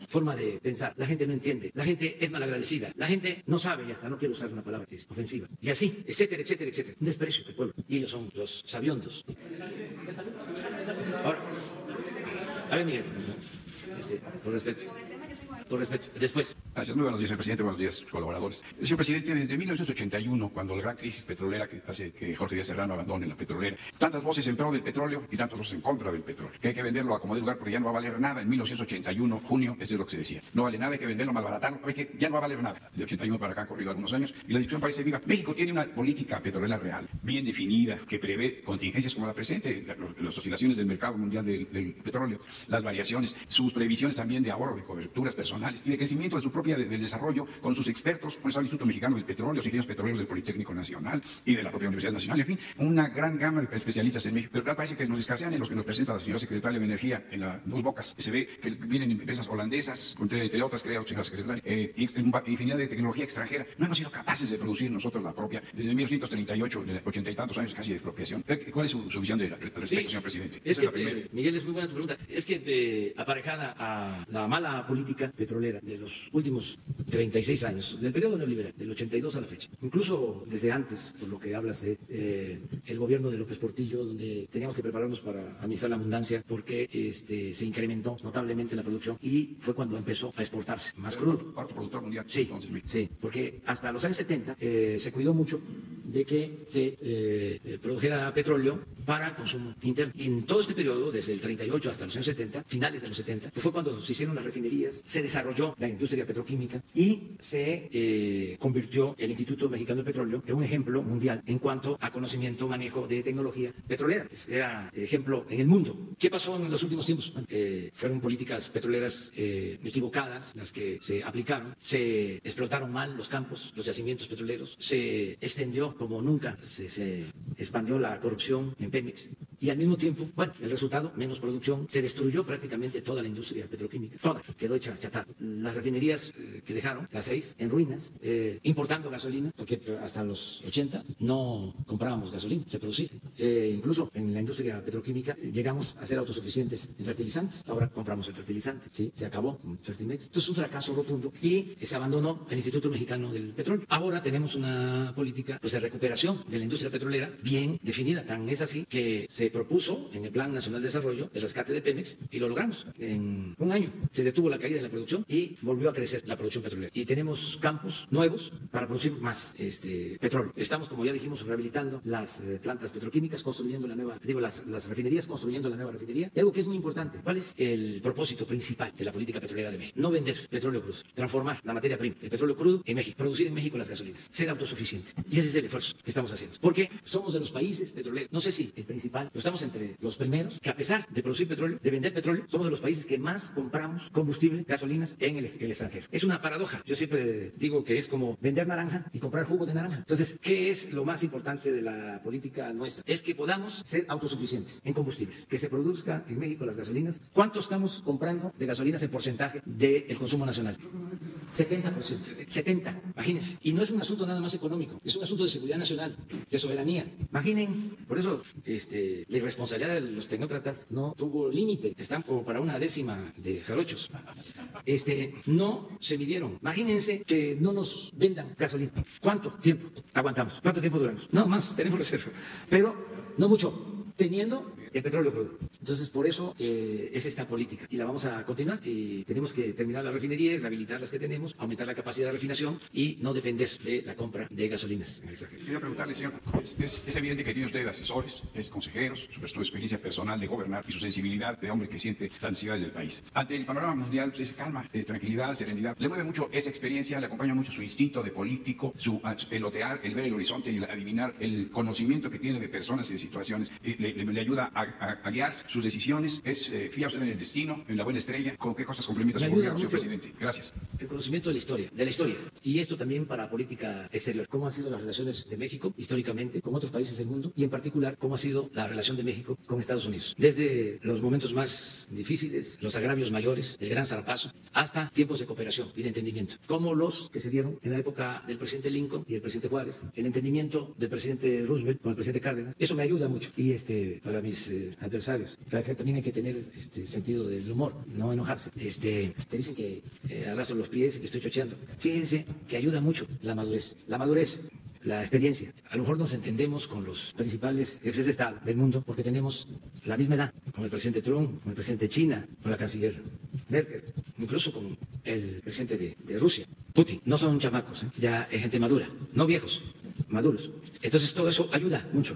[SPEAKER 1] forma de pensar. La gente no entiende. La gente es malagradecida. La gente no sabe, y hasta no quiero usar una palabra que es ofensiva. Y así, etcétera. Un desprecio del pueblo. Y ellos son los sabiondos. Ahora, a ver, Miguel, por respeto. Después.
[SPEAKER 8] Gracias. Muy buenos días, señor presidente. Buenos días, colaboradores. Señor presidente, desde 1981, cuando la gran crisis petrolera que hace que Jorge Díaz Serrano abandone la petrolera, tantas voces en pro del petróleo y tantas voces en contra del petróleo, que hay que venderlo a como de lugar porque ya no va a valer nada. En 1981, junio, esto es lo que se decía. No vale nada, hay que venderlo, malbaratarlo, que ya no va a valer nada. De 81 para acá han corrido algunos años y la discusión parece viva. México tiene una política petrolera real, bien definida, que prevé contingencias como la presente, las oscilaciones del mercado mundial del petróleo, las variaciones, sus previsiones también de ahorro, de coberturas personales y de crecimiento de su propia del desarrollo con sus expertos, con el Instituto Mexicano del Petróleo, los ingenieros petroleros del Politécnico Nacional y de la propia Universidad Nacional, en fin, una gran gama de especialistas en México. Pero claro, parece que nos escasean en los que nos presenta la señora secretaria de Energía en las Dos Bocas. Se ve que vienen empresas holandesas, entre otras, creo, señora secretaria, y infinidad de tecnología extranjera. No hemos sido capaces de producir nosotros la propia, desde 1938, de 80 y tantos años casi de expropiación. ¿Cuál es su visión al respecto, señor presidente?
[SPEAKER 1] Es que, Miguel, es muy buena tu pregunta. Es que aparejada a la mala política petrolera de los últimos 36 años, del periodo neoliberal, del 82 a la fecha. Incluso desde antes, por lo que hablas de el gobierno de López Portillo, donde teníamos que prepararnos para administrar la abundancia, porque se incrementó notablemente la producción y fue cuando empezó a exportarse más crudo.
[SPEAKER 8] Cuarto productor mundial.
[SPEAKER 1] Sí, sí, porque hasta los años 70 se cuidó mucho de que se produjera petróleo para consumo interno. Y en todo este periodo, desde el 38 hasta los años 70, finales de los 70, que fue cuando se hicieron las refinerías, se desarrolló la industria petroquímica y se convirtió el Instituto Mexicano de Petróleo en un ejemplo mundial en cuanto a conocimiento, manejo de tecnología petrolera. Era ejemplo en el mundo. ¿Qué pasó en los últimos tiempos? Fueron políticas petroleras equivocadas las que se aplicaron, se explotaron mal los campos, los yacimientos petroleros, se extendió como nunca, se expandió la corrupción en Pemex y al mismo tiempo, bueno, el resultado, menos producción, se destruyó prácticamente toda la industria petroquímica, toda, quedó hecha chatarra. Las refinerías que dejaron, las 6, en ruinas, importando gasolina, porque hasta los 80 no comprábamos gasolina, se producía. Incluso en la industria petroquímica llegamos a ser autosuficientes en fertilizantes, ahora compramos el fertilizante, ¿sí? Se acabó Fertimex. Entonces un fracaso rotundo y se abandonó el Instituto Mexicano del Petróleo. Ahora tenemos una política pues, de recuperación de la industria petrolera bien definida, tan es así que se propuso en el Plan Nacional de Desarrollo el rescate de Pemex y lo logramos. En un año se detuvo la caída de la producción y volvió a crecer la producción petrolera. Y tenemos campos nuevos para producir más petróleo. Estamos, como ya dijimos, rehabilitando las plantas petroquímicas, construyendo la nueva, las refinerías, construyendo la nueva refinería. Y algo que es muy importante, ¿cuál es el propósito principal de la política petrolera de México? No vender petróleo crudo, transformar la materia prima, el petróleo crudo en México, producir en México las gasolinas, ser autosuficiente. Y ese es el esfuerzo que estamos haciendo. Porque somos de los países petroleros, no sé si el principal, pero estamos entre los primeros que a pesar de producir petróleo, de vender petróleo, somos de los países que más compramos combustible, gasolinas en el extranjero. Es una paradoja. Yo siempre digo que es como vender naranja y comprar jugo de naranja. Entonces, ¿qué es lo más importante de la política nuestra? Es que podamos ser autosuficientes en combustibles, que se produzca en México las gasolinas. ¿Cuánto estamos comprando de gasolinas en porcentaje del consumo nacional? 70%. 70%. Imagínense. Y no es un asunto nada más económico, es un asunto de seguridad nacional, de soberanía. Imaginen, por eso la irresponsabilidad de los tecnócratas no tuvo límite. Están como para una décima de jarochos. No se midieron. Imagínense que no nos vendan gasolina. ¿Cuánto tiempo aguantamos? ¿Cuánto tiempo duramos? No, más tenemos reserva. Pero no mucho, teniendo el petróleo crudo. Entonces, por eso es esta política. Y la vamos a continuar. Y tenemos que terminar las refinerías, rehabilitar las que tenemos, aumentar la capacidad de refinación y no depender de la compra de gasolinas en el extranjero.
[SPEAKER 8] Quería preguntarle, señor, es evidente que tiene usted asesores, consejeros, su experiencia personal de gobernar y su sensibilidad de hombre que siente las necesidades del país. Ante el panorama mundial, usted se calma, tranquilidad, serenidad. Le mueve mucho esta experiencia, le acompaña mucho su instinto de político, el otear, el ver el horizonte y el adivinar el conocimiento que tiene de personas y de situaciones. Le ayuda a guiar sus decisiones. ¿Fía usted en el destino, en la buena estrella? ¿Con qué cosas complementa su gobierno, señor presidente? Gracias.
[SPEAKER 1] El conocimiento de la historia. Y esto también para política exterior. ¿Cómo han sido las relaciones de México históricamente con otros países del mundo? Y en particular, ¿cómo ha sido la relación de México con Estados Unidos? Desde los momentos más difíciles, los agravios mayores, el gran zarpazo, hasta tiempos de cooperación y de entendimiento, como los que se dieron en la época del presidente Lincoln y el presidente Juárez, el entendimiento del presidente Roosevelt con el presidente Cárdenas. Eso me ayuda mucho. Y para mis adversarios, también hay que tener sentido del humor, no enojarse. Te dicen que arrastro los pies y que estoy chocheando. Fíjense que ayuda mucho la madurez. La experiencia. A lo mejor nos entendemos con los principales jefes de Estado del mundo porque tenemos la misma edad, con el presidente Trump, con el presidente de China, con la canciller Merkel, incluso con el presidente de Rusia, Putin. No son chamacos, ya es gente madura, no viejos, maduros. Entonces todo eso ayuda mucho,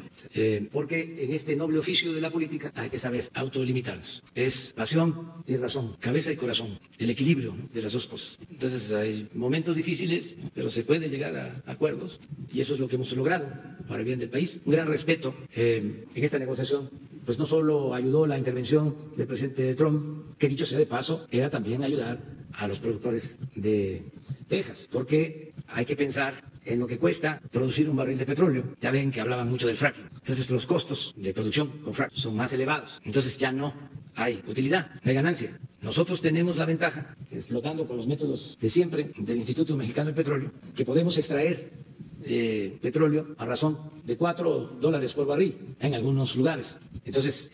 [SPEAKER 1] porque en este noble oficio de la política hay que saber autolimitarnos. Es pasión y razón, cabeza y corazón, el equilibrio, ¿no?, de las dos cosas. Entonces hay momentos difíciles, pero se puede llegar a acuerdos y eso es lo que hemos logrado para el bien del país. Un gran respeto en esta negociación. Pues no solo ayudó la intervención del presidente Trump, que dicho sea de paso, era también ayudar a los productores de Texas, porque hay que pensar en lo que cuesta producir un barril de petróleo. Ya ven que hablaban mucho del fracking. Entonces los costos de producción con fracking son más elevados. Entonces ya no hay utilidad, no hay ganancia. Nosotros tenemos la ventaja, explotando con los métodos de siempre del Instituto Mexicano del Petróleo, que podemos extraer petróleo a razón de $4 por barril en algunos lugares. Entonces,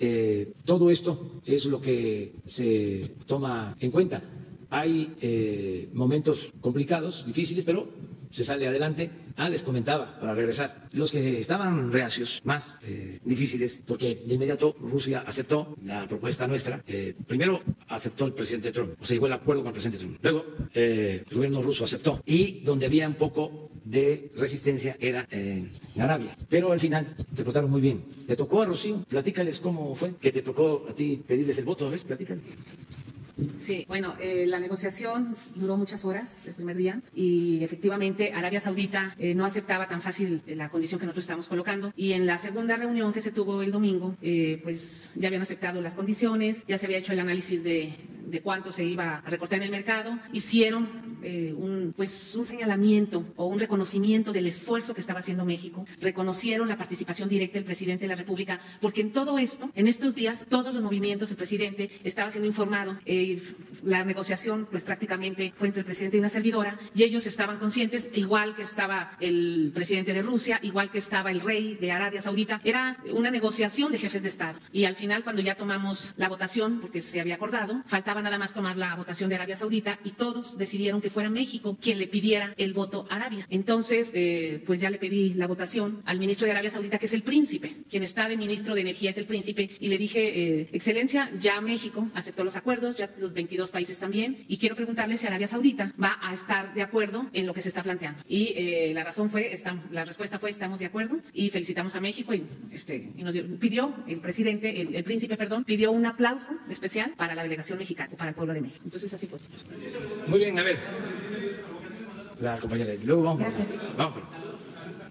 [SPEAKER 1] todo esto es lo que se toma en cuenta. Hay momentos complicados, difíciles, pero se sale adelante. Les comentaba, para regresar, los que estaban reacios, más difíciles, porque de inmediato Rusia aceptó la propuesta nuestra. Primero aceptó el presidente Trump, o sea, llegó el acuerdo con el presidente Trump. Luego el gobierno ruso aceptó. Y donde había un poco de resistencia era en Arabia. Pero al final se portaron muy bien. ¿Te tocó a Rocío? Platícales cómo fue que te tocó a ti pedirles el voto. A ver, platícales.
[SPEAKER 2] Sí, bueno, la negociación duró muchas horas el primer día y efectivamente Arabia Saudita no aceptaba tan fácil la condición que nosotros estábamos colocando, y en la segunda reunión que se tuvo el domingo, pues ya habían aceptado las condiciones, ya se había hecho el análisis de cuánto se iba a recortar en el mercado, hicieron un señalamiento o un reconocimiento del esfuerzo que estaba haciendo México, reconocieron la participación directa del presidente de la República, porque en todo esto, en estos días, todos los movimientos, el presidente estaba siendo informado. La negociación pues prácticamente fue entre el presidente y una servidora, y ellos estaban conscientes, igual que estaba el presidente de Rusia, igual que estaba el rey de Arabia Saudita. Era una negociación de jefes de Estado, y al final, cuando ya tomamos la votación, porque se había acordado, faltaba nada más tomar la votación de Arabia Saudita, y todos decidieron que fuera México quien le pidiera el voto a Arabia. Entonces, pues ya le pedí la votación al ministro de Arabia Saudita, que es el príncipe, quien está de ministro de Energía es el príncipe, y le dije, Excelencia, ya México aceptó los acuerdos, ya los 22 países también, y quiero preguntarle si Arabia Saudita va a estar de acuerdo en lo que se está planteando. Y la respuesta fue, estamos de acuerdo, y felicitamos a México, y nos pidió el presidente, el príncipe, pidió un aplauso especial para la delegación mexicana, para el pueblo de México. Entonces así fue.
[SPEAKER 1] Muy bien, a ver. La compañera, luego vamos.
[SPEAKER 6] Gracias.
[SPEAKER 1] Vamos.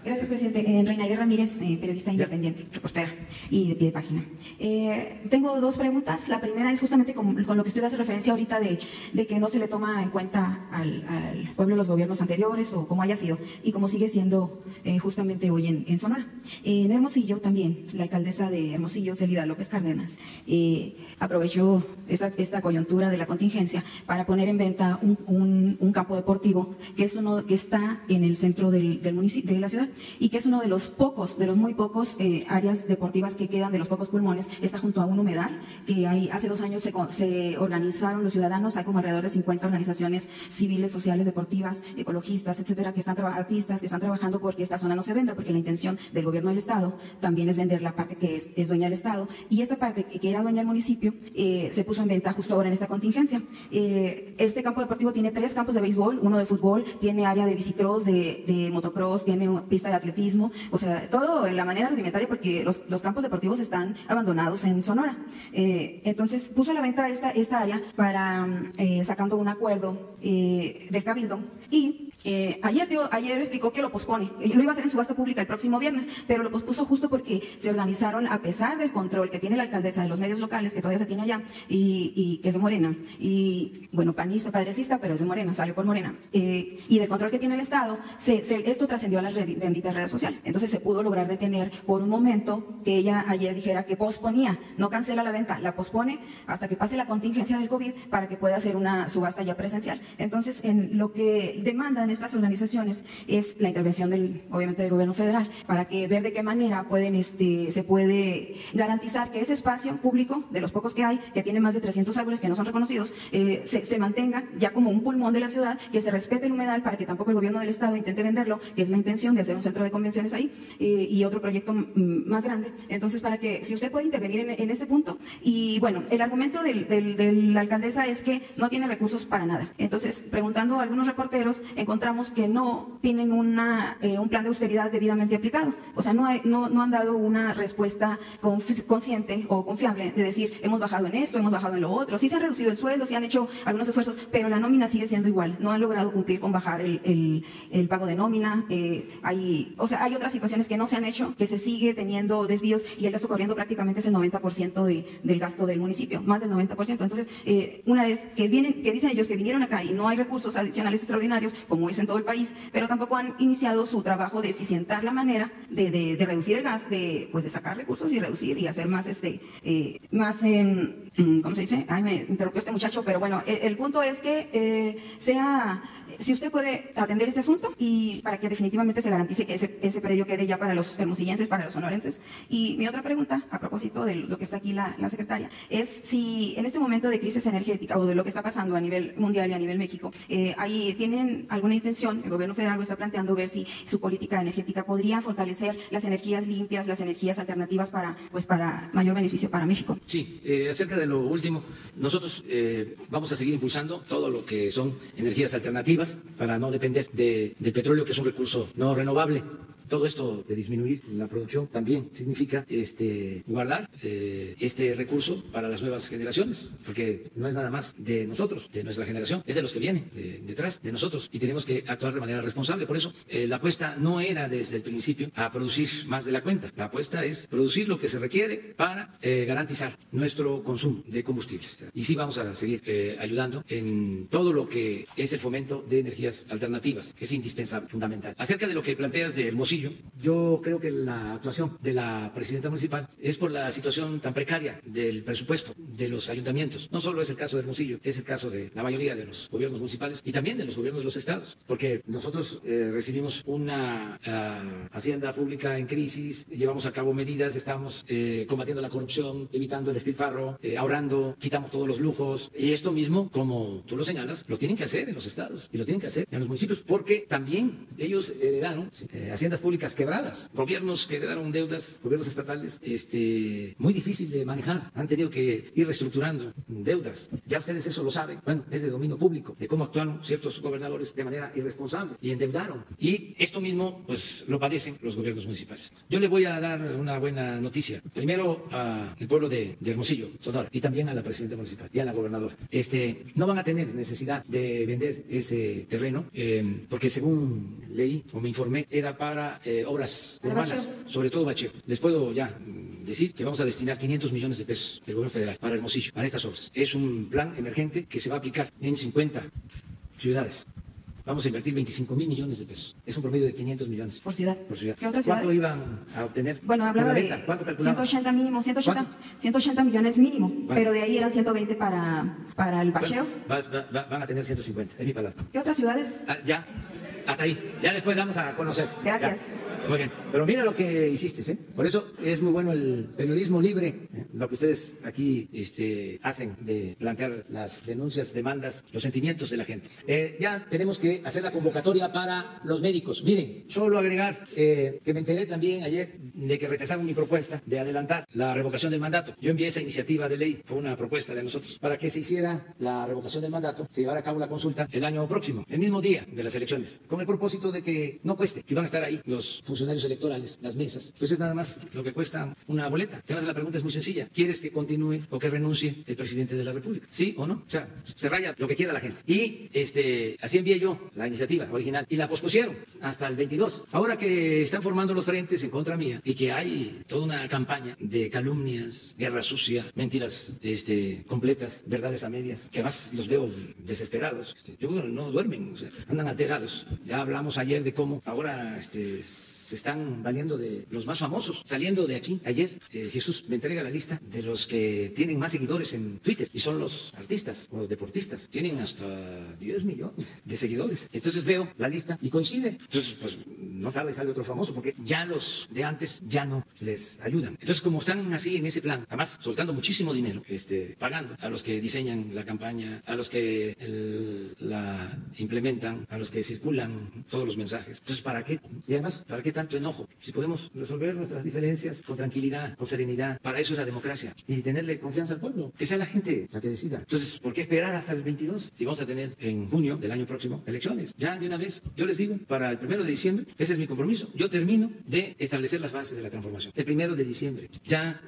[SPEAKER 6] Gracias, presidente. Reinaide Ramírez, periodista independiente, reportera y de pie de página. Tengo dos preguntas. La primera es justamente con lo que usted hace referencia ahorita de que no se le toma en cuenta al pueblo los gobiernos anteriores, o como haya sido, y como sigue siendo justamente hoy en Sonora. En Hermosillo también, la alcaldesa de Hermosillo, Celida López Cárdenas, aprovechó esta coyuntura de la contingencia para poner en venta un campo deportivo que es uno que está en el centro del municipio, de la ciudad, y que es uno de los muy pocos áreas deportivas que quedan, de los pocos pulmones. Está junto a un humedal que hace 2 años se organizaron los ciudadanos. Hay como alrededor de 50 organizaciones civiles, sociales, deportivas, ecologistas, etcétera, artistas que están trabajando porque esta zona no se venda, porque la intención del gobierno del estado también es vender la parte que es dueña del estado, y esta parte que era dueña del municipio se puso en venta justo ahora en esta contingencia. Este campo deportivo tiene 3 campos de béisbol, uno de fútbol, tiene área de bicicross, de motocross, tiene pista de atletismo, o sea, todo en la manera rudimentaria, porque los campos deportivos están abandonados en Sonora. Entonces puso a la venta esta área para sacando un acuerdo del Cabildo, y ayer explicó que lo pospone. Lo iba a hacer en subasta pública el próximo viernes, pero lo pospuso justo porque se organizaron, a pesar del control que tiene la alcaldesa de los medios locales, que todavía se tiene allá, y que es de Morena, y bueno, panista, padrecista, pero es de Morena, salió por Morena, y del control que tiene el Estado, esto trascendió a las benditas redes sociales. Entonces se pudo lograr detener por un momento que ella ayer dijera que posponía, no cancela la venta, la pospone hasta que pase la contingencia del COVID para que pueda hacer una subasta ya presencial. Entonces, en lo que demandan estas organizaciones es la intervención obviamente del gobierno federal, para que ver de qué manera se puede garantizar que ese espacio público, de los pocos que hay, que tiene más de 300 árboles que no son reconocidos, se mantenga ya como un pulmón de la ciudad, que se respete el humedal para que tampoco el gobierno del estado intente venderlo, que es la intención de hacer un centro de convenciones ahí, y otro proyecto más grande. Entonces, para que, si usted puede intervenir en este punto. Y bueno, el argumento de la alcaldesa es que no tiene recursos para nada. Entonces, preguntando a algunos reporteros, encontramos que no tienen un plan de austeridad debidamente aplicado. O sea, no han dado una respuesta consciente o confiable de decir, hemos bajado en esto, hemos bajado en lo otro. Sí se ha reducido el sueldo, sí han hecho algunos esfuerzos, pero la nómina sigue siendo igual. No han logrado cumplir con bajar el pago de nómina. Hay otras situaciones que no se han hecho, que se sigue teniendo desvíos, y el gasto corriendo prácticamente es el 90% del gasto del municipio, más del 90%. Entonces, una vez que dicen ellos que vinieron acá y no hay recursos adicionales extraordinarios, como es en todo el país, pero tampoco han iniciado su trabajo de eficientar la manera de reducir el gas, de sacar recursos y reducir y hacer más ¿cómo se dice? Ay, me interrumpió este muchacho, pero bueno, el punto es que si usted puede atender este asunto, y para que definitivamente se garantice que ese predio quede ya para los hermosillenses, para los sonorenses. Y mi otra pregunta, a propósito de lo que está aquí la secretaria, es si en este momento de crisis energética o de lo que está pasando a nivel mundial y a nivel México, ahí tienen alguna intención, el gobierno federal lo está planteando, ver si su política energética podría fortalecer las energías limpias, las energías alternativas para mayor beneficio para México.
[SPEAKER 1] Sí, acerca de lo último, nosotros vamos a seguir impulsando todo lo que son energías alternativas. alternativas para no depender del petróleo, que es un recurso no renovable. Todo esto de disminuir la producción también significa guardar este recurso para las nuevas generaciones, porque no es nada más de nosotros, de nuestra generación, es de los que vienen detrás de nosotros, y tenemos que actuar de manera responsable. Por eso la apuesta no era desde el principio a producir más de la cuenta. La apuesta es producir lo que se requiere para garantizar nuestro consumo de combustibles. Y sí vamos a seguir ayudando en todo lo que es el fomento de energías alternativas, que es indispensable, fundamental. Acerca de lo que planteas de Hermosillo, yo creo que la actuación de la presidenta municipal es por la situación tan precaria del presupuesto de los ayuntamientos. No solo es el caso de Hermosillo, es el caso de la mayoría de los gobiernos municipales y también de los gobiernos de los estados, porque nosotros recibimos una hacienda pública en crisis, llevamos a cabo medidas, estamos combatiendo la corrupción, evitando el despilfarro, ahorrando, quitamos todos los lujos, y esto mismo, como tú lo señalas, lo tienen que hacer en los estados y lo tienen que hacer en los municipios, porque también ellos heredaron haciendas públicas quebradas, gobiernos que heredaron deudas, gobiernos estatales, muy difícil de manejar, han tenido que ir reestructurando deudas. Ya ustedes eso lo saben, bueno, es de dominio público, de cómo actuaron ciertos gobernadores de manera irresponsable y endeudaron. Y esto mismo, pues, lo padecen los gobiernos municipales. Yo le voy a dar una buena noticia, primero al pueblo de Hermosillo, Sonora, y también a la presidenta municipal y a la gobernadora. No van a tener necesidad de vender ese terreno, porque según leí o me informé, era para obras urbanas, sobre todo bacheo. Les puedo ya decir que vamos a destinar 500 millones de pesos del gobierno federal para Hermosillo, para estas obras. Es un plan emergente que se va a aplicar en 50 ciudades. Vamos a invertir 25.000 millones de pesos. Es un promedio de 500 millones.
[SPEAKER 6] Por ciudad.
[SPEAKER 1] Por ciudad.
[SPEAKER 6] ¿Qué otras
[SPEAKER 1] ¿Cuánto
[SPEAKER 6] ciudades
[SPEAKER 1] iban a obtener?
[SPEAKER 6] Bueno, hablaba de
[SPEAKER 1] ¿Cuánto calculaban?
[SPEAKER 6] 180 mínimo, 180 millones mínimo, bueno, pero de ahí eran 120 para el bacheo.
[SPEAKER 1] Van a tener 150, es mi palabra.
[SPEAKER 6] ¿Qué otras ciudades?
[SPEAKER 1] Ya, hasta ahí. Ya después vamos a conocer.
[SPEAKER 6] Gracias.
[SPEAKER 1] Ya. Muy bien, pero mira lo que hiciste, ¿eh? Por eso es muy bueno el periodismo libre, lo que ustedes aquí hacen de plantear las denuncias, demandas, los sentimientos de la gente. Ya tenemos que hacer la convocatoria para los médicos. Miren, solo agregar que me enteré también ayer de que rechazaron mi propuesta de adelantar la revocación del mandato. Yo envié esa iniciativa de ley, fue una propuesta de nosotros, para que se hiciera la revocación del mandato, se llevara a cabo la consulta el año próximo, el mismo día de las elecciones, con el propósito de que no cueste, si van a estar ahí los funcionarios electorales, las mesas, pues es nada más lo que cuesta una boleta. Además, la pregunta es muy sencilla: ¿quieres que continúe o que renuncie el presidente de la República? ¿Sí o no? O sea, se raya lo que quiera la gente. Y así envié yo la iniciativa original y la pospusieron hasta el 22. Ahora que están formando los frentes en contra mía y que hay toda una campaña de calumnias, guerra sucia, mentiras completas, verdades a medias, que además los veo desesperados. Yo creo que no duermen, o sea, andan alterados. Ya hablamos ayer de cómo ahora se están valiendo de los más famosos. Saliendo de aquí, ayer, Jesús me entrega la lista de los que tienen más seguidores en Twitter, y son los artistas o los deportistas. Tienen hasta 10 millones de seguidores. Entonces veo la lista y coincide. Entonces, pues, no tarda y sale otro famoso, porque ya los de antes ya no les ayudan. Entonces, como están así en ese plan, además soltando muchísimo dinero, pagando a los que diseñan la campaña, a los que la implementan, a los que circulan todos los mensajes. Entonces, ¿para qué? Y además, ¿para qué tanto enojo? Si podemos resolver nuestras diferencias con tranquilidad, con serenidad, para eso es la democracia, y tenerle confianza al pueblo, que sea la gente la que decida. Entonces, ¿por qué esperar hasta el 22? Si vamos a tener en junio del año próximo elecciones, ya de una vez, yo les digo, para el 1 de diciembre, ese es mi compromiso. Yo termino de establecer las bases de la transformación. El 1 de diciembre. Ya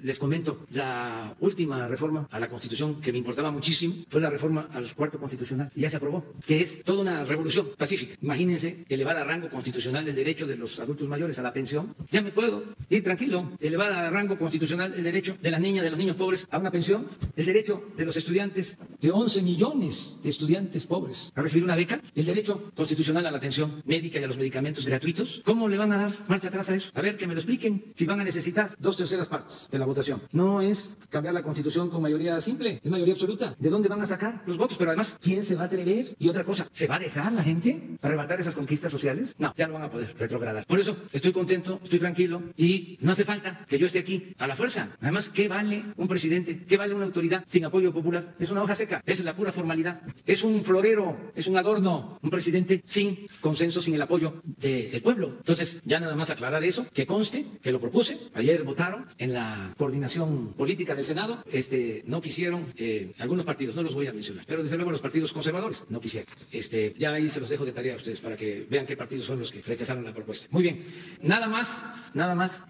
[SPEAKER 1] les comento, la última reforma a la Constitución que me importaba muchísimo fue la reforma al cuarto constitucional, y ya se aprobó, que es toda una revolución pacífica. Imagínense elevar a rango constitucional el derecho de los adultos mayores a la pensión. Ya me puedo ir tranquilo. Elevar a rango constitucional el derecho de las niñas, de los niños pobres a una pensión. El derecho de los estudiantes, de 11 millones de estudiantes pobres, a recibir una beca. El derecho constitucional a la atención médica y a los medicamentos gratuitos. ¿Cómo le van a dar marcha atrás a eso? A ver, que me lo expliquen. Si van a necesitar 2/3 partes de la votación. No es cambiar la Constitución con mayoría simple, es mayoría absoluta. ¿De dónde van a sacar los votos? Pero además, ¿quién se va a atrever? Y otra cosa, ¿se va a dejar la gente arrebatar esas conquistas sociales? No, ya no van a poder retrogradar. Por eso estoy contento, estoy tranquilo, y no hace falta que yo esté aquí a la fuerza. Además, ¿qué vale un presidente? ¿Qué vale una autoridad sin apoyo popular? Es una hoja seca. seca. Esa es la pura formalidad. Es un florero, es un adorno, un presidente sin consenso, sin el apoyo del pueblo. Entonces, ya nada más aclarar eso, que conste que lo propuse. Ayer votaron en la coordinación política del Senado. No quisieron, algunos partidos, no los voy a mencionar, pero desde luego los partidos conservadores no quisieron. Ya ahí se los dejo de tarea a ustedes para que vean qué partidos son los que rechazaron la propuesta. Muy bien. Nada más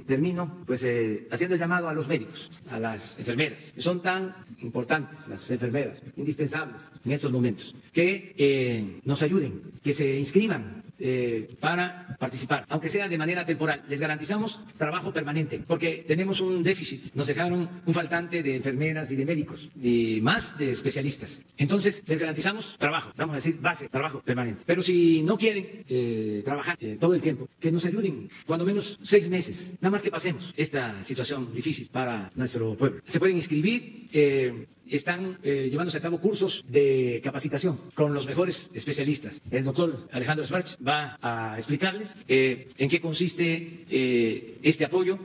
[SPEAKER 1] termino pues haciendo el llamado a los médicos, a las enfermeras, que son tan importantes, las enfermeras, indispensables en estos momentos, que nos ayuden, que se inscriban para participar, aunque sea de manera temporal. Les garantizamos trabajo permanente, porque tenemos un déficit. Nos dejaron un faltante de enfermeras y de médicos, y más de especialistas. Entonces, les garantizamos trabajo, vamos a decir base, trabajo permanente. Pero si no quieren trabajar todo el tiempo, que nos ayuden cuando menos 6 meses, nada más que pasemos esta situación difícil para nuestro pueblo. Se pueden inscribir, están llevándose a cabo cursos de capacitación con los mejores especialistas. El doctor Alejandro Schwartz va a explicarles en qué consiste este apoyo,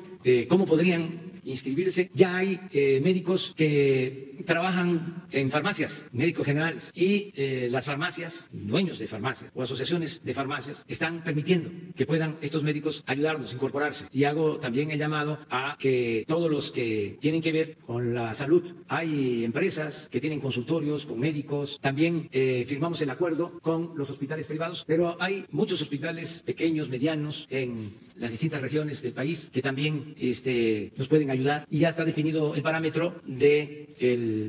[SPEAKER 1] cómo podrían inscribirse. Ya hay médicos que trabajan en farmacias, médicos generales, y las farmacias, dueños de farmacias o asociaciones de farmacias, están permitiendo que puedan estos médicos ayudarnos, incorporarse. Y hago también el llamado a que todos los que tienen que ver con la salud, hay empresas que tienen consultorios con médicos, también firmamos el acuerdo con los hospitales privados, pero hay muchos hospitales pequeños, medianos, en las distintas regiones del país que también nos pueden ayudar, y ya está definido el parámetro del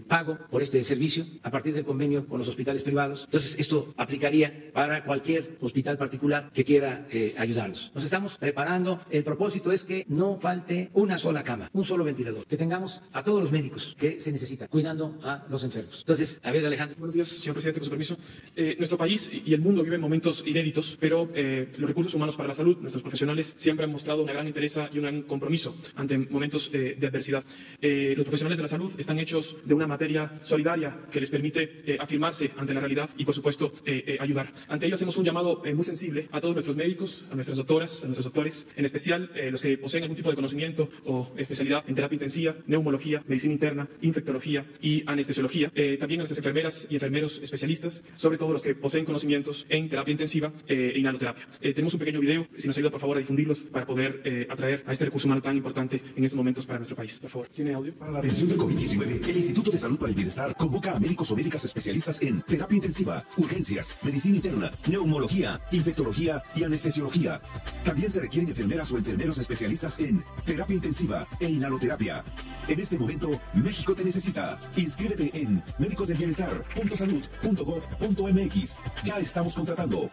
[SPEAKER 1] pago por este servicio a partir del convenio con los hospitales privados. Entonces, esto aplicaría para cualquier hospital particular que quiera ayudarnos. Nos estamos preparando. El propósito es que no falte una sola cama, un solo ventilador, que tengamos a todos los médicos que se necesitan, cuidando a los enfermos. Entonces, a ver, Alejandro.
[SPEAKER 9] Buenos días, señor presidente, con su permiso. Nuestro país y el mundo viven momentos inéditos, pero los recursos humanos para la salud, nuestros profesionales, siempre han mostrado una gran interés y un gran compromiso ante momentos de adversidad. Los profesionales de la salud están hechos de una materia solidaria que les permite afirmarse ante la realidad y, por supuesto, ayudar. Ante ello hacemos un llamado muy sensible a todos nuestros médicos, a nuestras doctoras, a nuestros doctores, en especial los que poseen algún tipo de conocimiento o especialidad en terapia intensiva, neumología, medicina interna, infectología y anestesiología. También a nuestras enfermeras y enfermeros especialistas, sobre todo los que poseen conocimientos en terapia intensiva e inhaloterapia. Tenemos un pequeño video, si nos ayuda por favor a difundirlos para poder atraer a este recurso humano tan importante en estos momentos para nuestro país. Por favor, ¿tiene audio?
[SPEAKER 10] Para la atención del COVID-19, el Instituto de Salud para el Bienestar convoca a médicos o médicas especialistas en terapia intensiva, urgencias, medicina interna, neumología, infectología y anestesiología. También se requieren enfermeras o enfermeros especialistas en terapia intensiva e inhaloterapia. En este momento, México te necesita. Inscríbete en médicosdelbienestar.salud.gov.mx. Ya estamos contratando.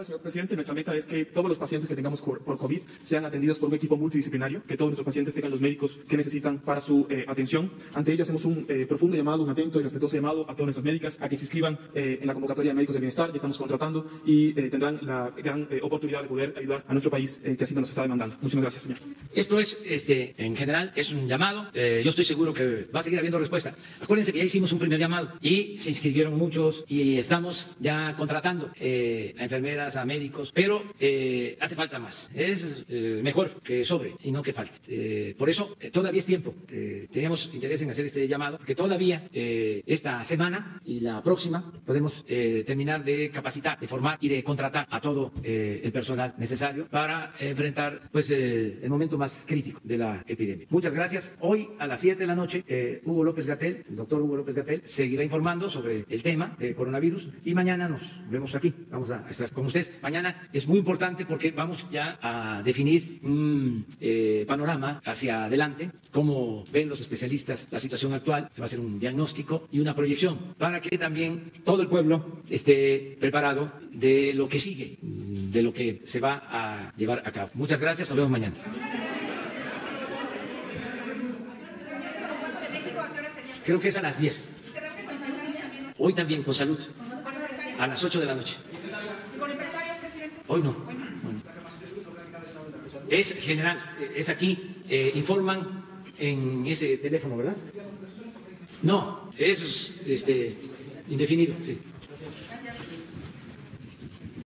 [SPEAKER 9] Señor presidente, nuestra meta es que todos los pacientes que tengamos por COVID sean atendidos por un equipo multidisciplinario, que todos nuestros pacientes tengan los médicos que necesitan para su atención. Ante ello hacemos un profundo llamado, un atento y respetuoso llamado a todas nuestras médicas a que se inscriban en la convocatoria de médicos del bienestar. Ya estamos contratando y tendrán la gran oportunidad de poder ayudar a nuestro país que así nos está demandando. Muchísimas gracias, señor.
[SPEAKER 1] Esto es, en general, es un llamado. Yo estoy seguro que va a seguir habiendo respuesta. Acuérdense que ya hicimos un primer llamado y se inscribieron muchos y estamos ya contratando a enfermeras, a médicos, pero hace falta más. Es mejor que sobre y no que falte. Por eso todavía es tiempo. Tenemos interés en hacer este llamado, porque todavía esta semana y la próxima podemos terminar de capacitar, de formar y de contratar a todo el personal necesario para enfrentar pues el momento más crítico de la epidemia. Muchas gracias. Hoy a las 7 de la noche, Hugo López-Gatell, el doctor Hugo López-Gatell, seguirá informando sobre el tema de coronavirus y mañana nos vemos aquí. Vamos a estar con ustedes. Mañana es muy importante porque vamos ya a definir un panorama hacia adelante, cómo ven los especialistas la situación actual. Se va a hacer un diagnóstico y una proyección para que también todo el pueblo esté preparado de lo que sigue, de lo que se va a llevar a cabo. Muchas gracias, nos vemos mañana. Creo que es a las 10. Hoy también con salud, a las 8 de la noche. Hoy no. Es general, es aquí, informan en ese teléfono, ¿verdad? No, es indefinido, sí.